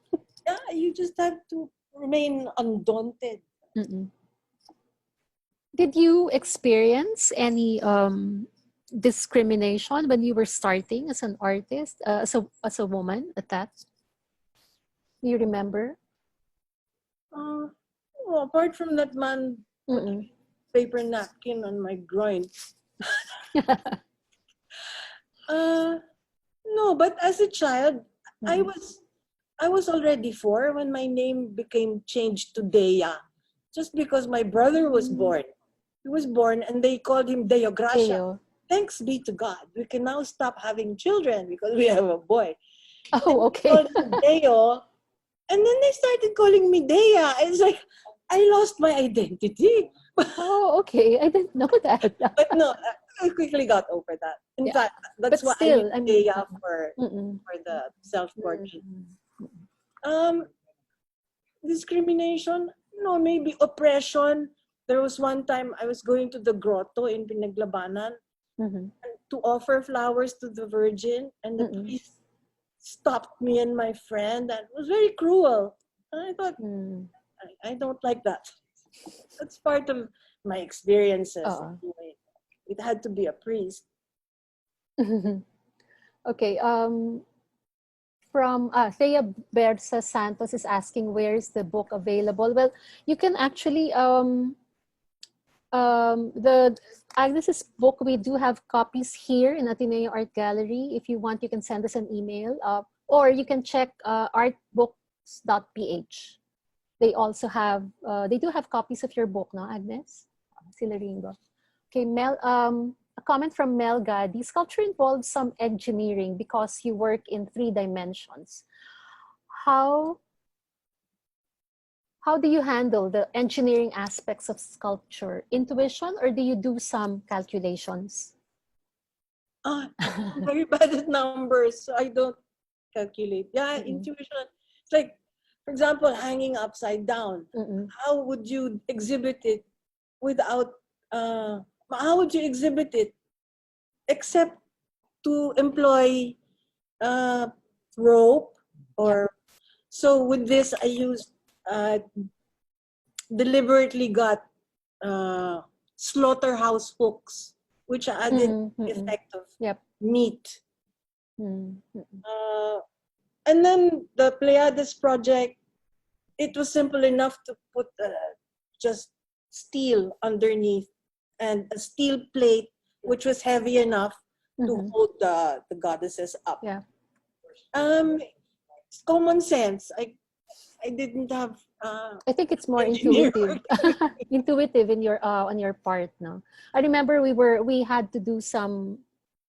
Yeah, you just have to remain undaunted. Mm-mm. Did you experience any discrimination when you were starting as an artist, as a woman at that? Do you remember? Well, apart from that man putting Mm-mm. paper napkin on my groin. No, but as a child, I Mm-mm. was already 4 when my name became changed to Dea, just because my brother was born. He was born and they called him Deo Gracia. Theo. Thanks be to God, we can now stop having children because we have a boy. Oh, okay. Called him Deo, and then they started calling me Dea. It's like I lost my identity. Oh, okay. I didn't know that. But no, I quickly got over that. In Yeah, fact, that's but why I use still, I mean, Dea for mm-mm. the self-portrait. Mm-mm. Um, discrimination, no, maybe oppression. There was one time I was going to the grotto in Pinaglabanan. Mhm. to offer flowers to the Virgin, and the priest stopped me and my friend. That was very cruel. And I thought, I don't like that. That's part of my experiences. Anyway. It had to be a priest. Okay. From Thea Bersa Santos is asking, where is the book available? Well, you can actually the Agnes's book, we do have copies here in Ateneo Art Gallery. If you want, you can send us an email, or you can check artbooks.ph. They also have they do have copies of your book, no, Agnes? Sila Ringo. Okay, Mel. A comment from Mel Gadi. Sculpture involves some engineering because you work in 3 dimensions. How do you handle the engineering aspects of sculpture? Intuition, or do you do some calculations? I'm very bad at numbers, so I don't calculate. Yeah, intuition. It's like, for example, hanging upside down. How would you exhibit it without, how would you exhibit it except to employ rope or, so with this I used, deliberately got slaughterhouse hooks, which added the effect of meat. And then the Pleiades project, it was simple enough to put just steel underneath and a steel plate, which was heavy enough to hold the goddesses up. Yeah. It's common sense. I didn't have. I think it's more intuitive, intuitive in your on your part. No, I remember we had to do some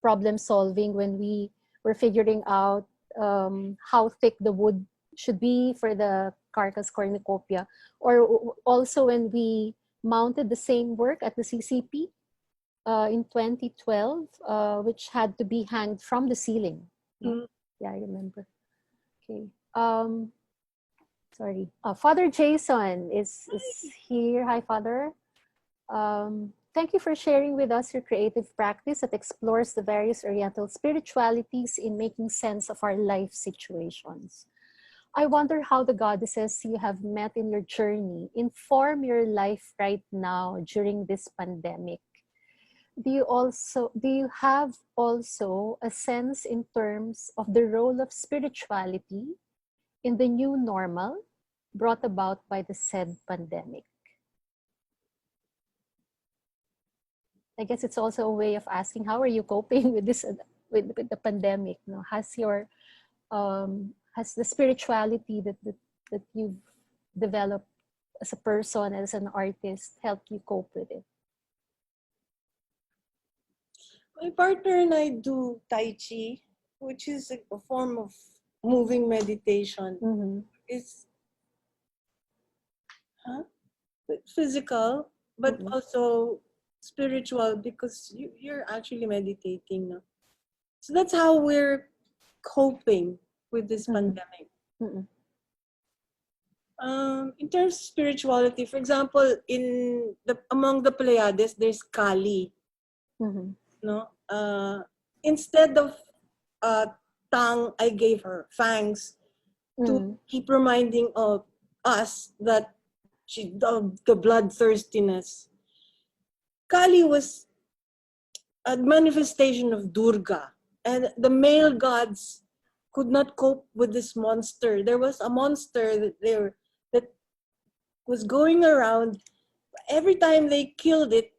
problem solving when we were figuring out how thick the wood should be for the carcass cornucopia, or also when we mounted the same work at the CCP in 2012, which had to be hanged from the ceiling. Yeah, I remember. Okay. Sorry. Father Jason is here. Hi, Father. Thank you for sharing with us your creative practice that explores the various Oriental spiritualities in making sense of our life situations. I wonder how the goddesses you have met in your journey inform your life right now during this pandemic. Do you have also a sense in terms of the role of spirituality in the new normal brought about by the said pandemic? I guess it's also a way of asking, how are you coping with this, with the pandemic? You know, has the spirituality that you've developed as a person, as an artist, helped you cope with it? My partner and I do Tai Chi, which is a form of moving meditation. It's physical, but also spiritual, because you're actually meditating. No? So that's how we're coping with this pandemic. In terms of spirituality, for example, among the Pleiades, there's Kali. No, instead of tongue, I gave her fangs to keep reminding of us that the bloodthirstiness. Kali was a manifestation of Durga, and the male gods could not cope with this monster. There was a monster that was going around. Every time they killed it,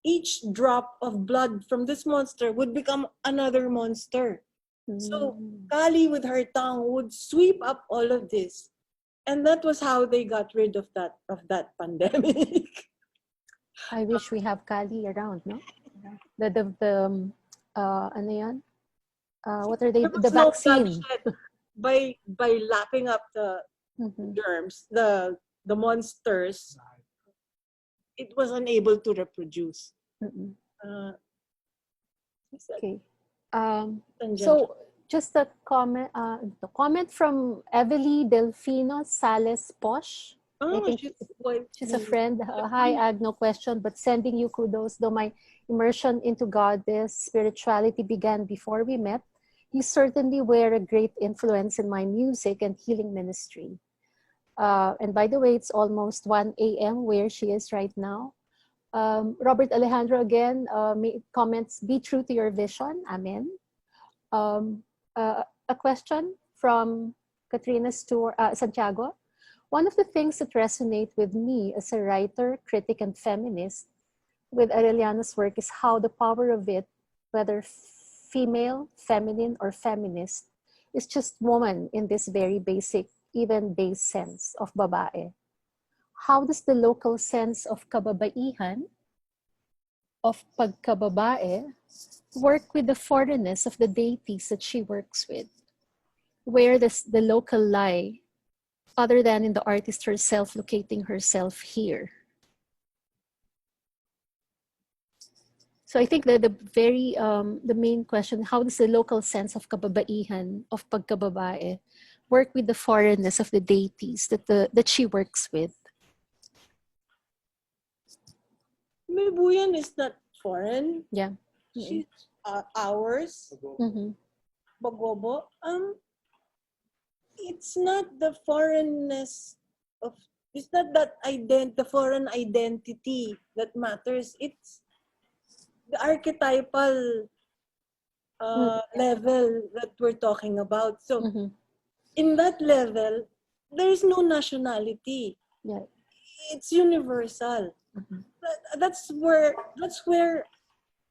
each drop of blood from this monster would become another monster. So Kali with her tongue would sweep up all of this. And that was how they got rid of that pandemic. I wish we have Kali around, no? Ano yan? What are they? There The was no vaccine. bloodshed by lapping up the germs, the monsters. It was unable to reproduce. Okay. So just a comment, the comment from Evely Delfino Sales Posh. Oh, think she's quite she's a friend. Hi, Ag, no question, but sending you kudos. Though my immersion into goddess spirituality began before we met, you certainly were a great influence in my music and healing ministry. And by the way, it's almost 1 a.m. where she is right now. Robert Alejandro again comments, be true to your vision. Amen. A question from Katrina Santiago. One of the things that resonate with me as a writer, critic, and feminist with Arellano's work is how the power of it, whether female, feminine, or feminist, is just woman in this very basic, even base sense of babae. How does the local sense of kababaihan, of pagkababae, work with the foreignness of the deities that she works with? Where does the local lie, other than in the artist herself locating herself here? So I think that the main question, how does the local sense of kababaihan, of pagkababae, work with the foreignness of the deities that she works with? Mibuyan is not foreign. Yeah. She's ours. Mm-hmm. Bagobo. It's not the foreignness of. It's not that the foreign identity that matters. It's the archetypal level that we're talking about. So, in that level, there's no nationality. Yeah. It's universal. That's where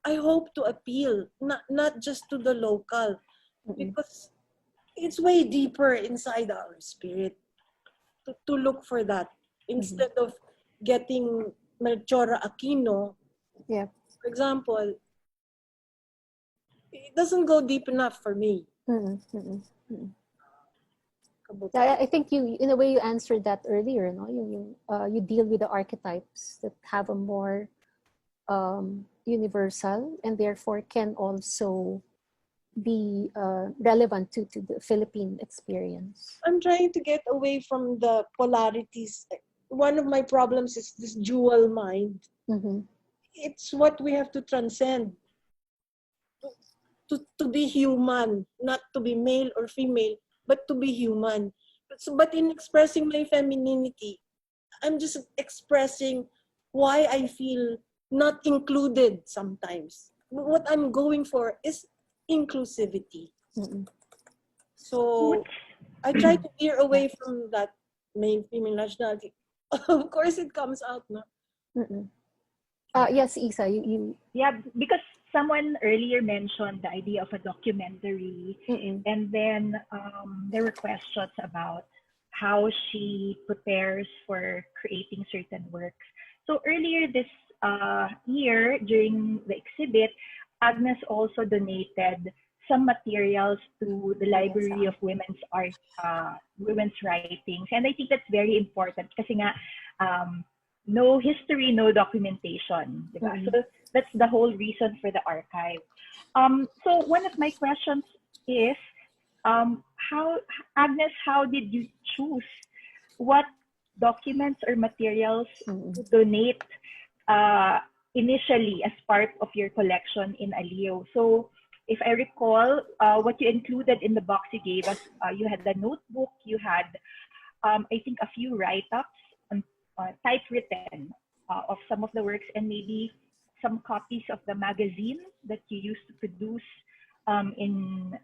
I hope to appeal, not just to the local, because it's way deeper inside our spirit to look for that instead of getting Melchora Aquino. Yeah. For example, it doesn't go deep enough for me. I think you, in a way, you answered that earlier. No, you deal with the archetypes that have a more universal and therefore can also be relevant to the Philippine experience. I'm trying to get away from the polarities. One of my problems is this dual mind. It's what we have to transcend. To be human, not to be male or female, but to be human. But in expressing my femininity, I'm just expressing why I feel not included sometimes. What I'm going for is inclusivity. So I try to veer away from that male, female nationality. Of course, it comes out, no? Yes, Isa, you. Yeah, because someone earlier mentioned the idea of a documentary, and then there were questions about how she prepares for creating certain works. So earlier this year, during the exhibit, Agnes also donated some materials to the Library of Women's Art, Women's Writings, and I think that's very important kasi nga, no history, no documentation. So that's the whole reason for the archive. So one of my questions is, Agnes, how did you choose what documents or materials to donate initially as part of your collection in Aleo? So if I recall, what you included in the box you gave us, you had the notebook, you had, I think, a few write-ups, typewritten of some of the works, and maybe some copies of the magazine that you used to produce in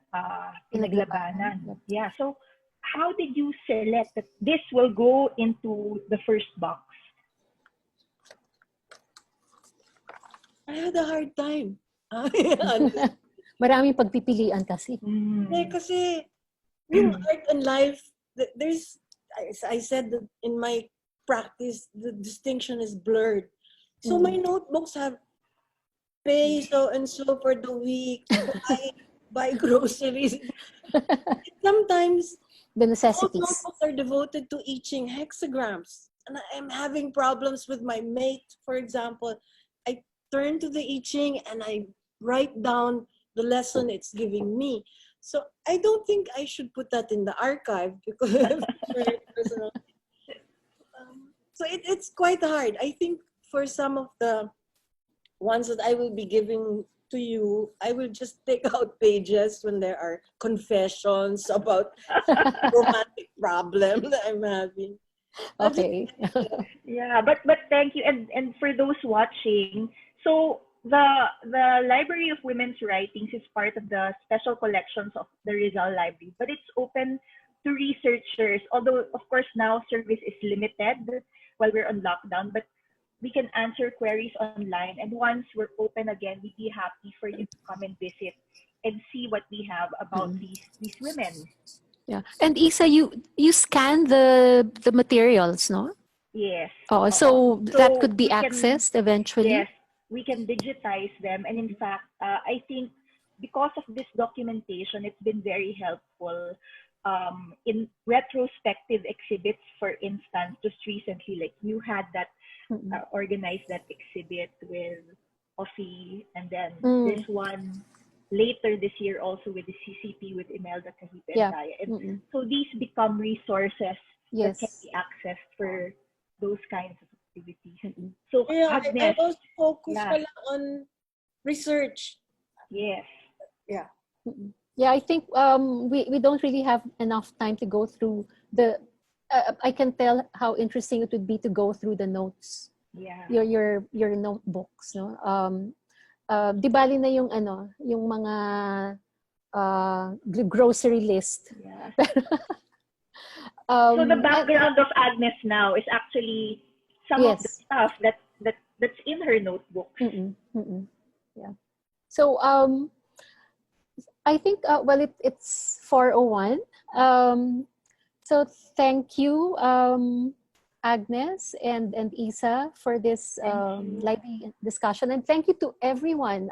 Pinaglabanan. Yeah. So how did you select that this will go into the first box? I had a hard time. Maraming pagpipilian kasi. Kasi yung art and life, there's, as I said in my practice, the distinction is blurred. So my notebooks have pay so and so for the week, buy groceries. Sometimes the those necessities. notebooks are devoted to etching hexagrams. And I'm having problems with my mate, for example. I turn to the etching and I write down the lesson it's giving me. So I don't think I should put that in the archive because it's very personal. it's quite hard. I think for some of the ones that I will be giving to you, I will just take out pages when there are confessions about romantic problem that I'm having. Okay. Yeah, but thank you, and for those watching, so the Library of Women's Writings is part of the special collections of the Rizal Library, but it's open to researchers. Although of course now service is limited while we're on lockdown, but we can answer queries online. And once we're open again, we'd be happy for you to come and visit and see what we have about these women. Yeah. And Isa, you scan the materials, no? Yes. Oh, so that could be we can, accessed eventually. yes, we can digitize them. And in fact, I think because of this documentation, it's been very helpful in retrospective exhibits. For instance, just recently, like you had that organized that exhibit with Aussie, and then this one later this year also with the CCP with Imelda Kahit and Yeah. Kaya. And so these become resources that can Yes. be accessed for those kinds of activities. So Yeah, I Agnes, also focus yeah. pala on research. Yes. Yeah. Yeah, I think we don't really have enough time to go through the. I can tell how interesting it would be to go through the notes, Yeah. your notebooks, no. Di bali na yung ano, yung mga grocery list. Yeah. So the background of Agnes now is actually some of the Yes. stuff that's in her notebook. Yeah. So I think well it's 4:01. So thank you, Agnes and Isa, for this lively discussion, and thank you to everyone,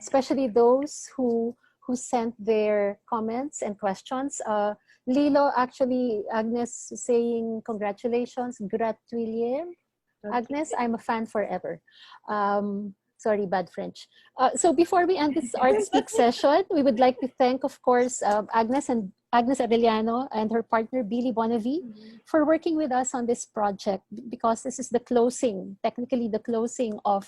especially those who sent their comments and questions. Lilo, actually, Agnes saying congratulations, gratuliem. Agnes, I'm a fan forever. Sorry, bad French. So before we end this ArtSpeak session, we would like to thank, of course, Agnes Arellano and her partner, Billy Bonavie, for working with us on this project, because this is the closing, technically the closing of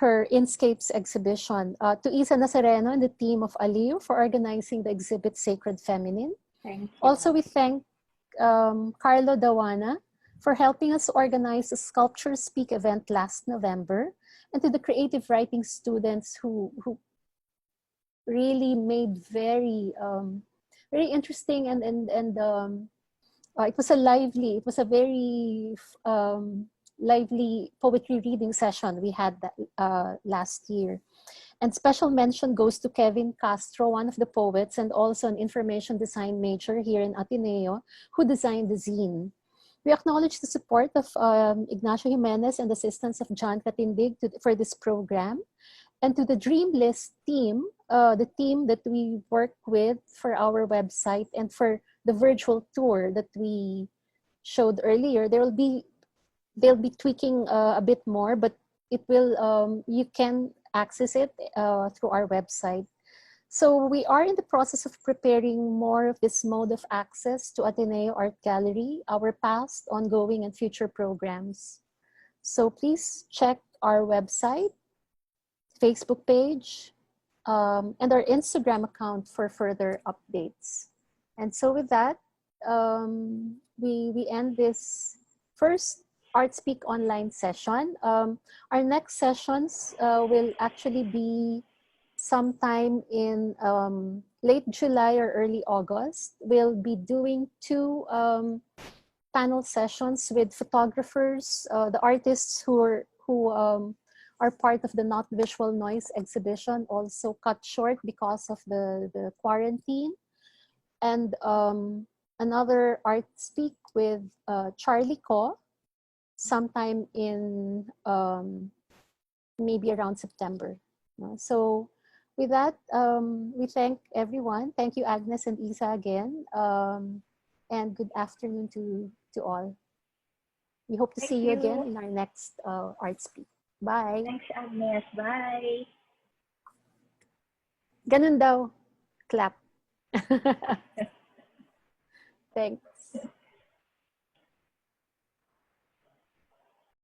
her Inscapes exhibition. To Isa Nazareno and the team of Aliu for organizing the exhibit Sacred Feminine. Thank you. Also, we thank Carlo Dawana for helping us organize the Sculpture Speak event last November, and to the creative writing students who really made very interesting and it was a very lively poetry reading session we had that, last year. And special mention goes to Kevin Castro, one of the poets and also an information design major here in Ateneo, who designed the zine. We acknowledge the support of Ignacio Jimenez and the assistance of John Katindig for this program. And to the Dream List team, the team that we work with for our website and for the virtual tour that we showed earlier, they'll be tweaking a bit more, but it will you can access it through our website. So we are in the process of preparing more of this mode of access to Ateneo Art Gallery, our past, ongoing, and future programs. So please check our website, Facebook page, and our Instagram account for further updates. And so with that, we end this first ArtSpeak online session. Our next sessions will actually be sometime in late July or early August. We'll be doing 2 panel sessions with photographers, the artists who are part of the Not Visual Noise exhibition, also cut short because of the quarantine. And another ArtSpeak with Charlie Ko, sometime in maybe around September. So with that, we thank everyone. Thank you, Agnes and Isa, again. And good afternoon to all. We hope to see you again in our next ArtSpeak. Bye. Thanks, Agnes. Bye. Ganun daw. Clap. Thanks.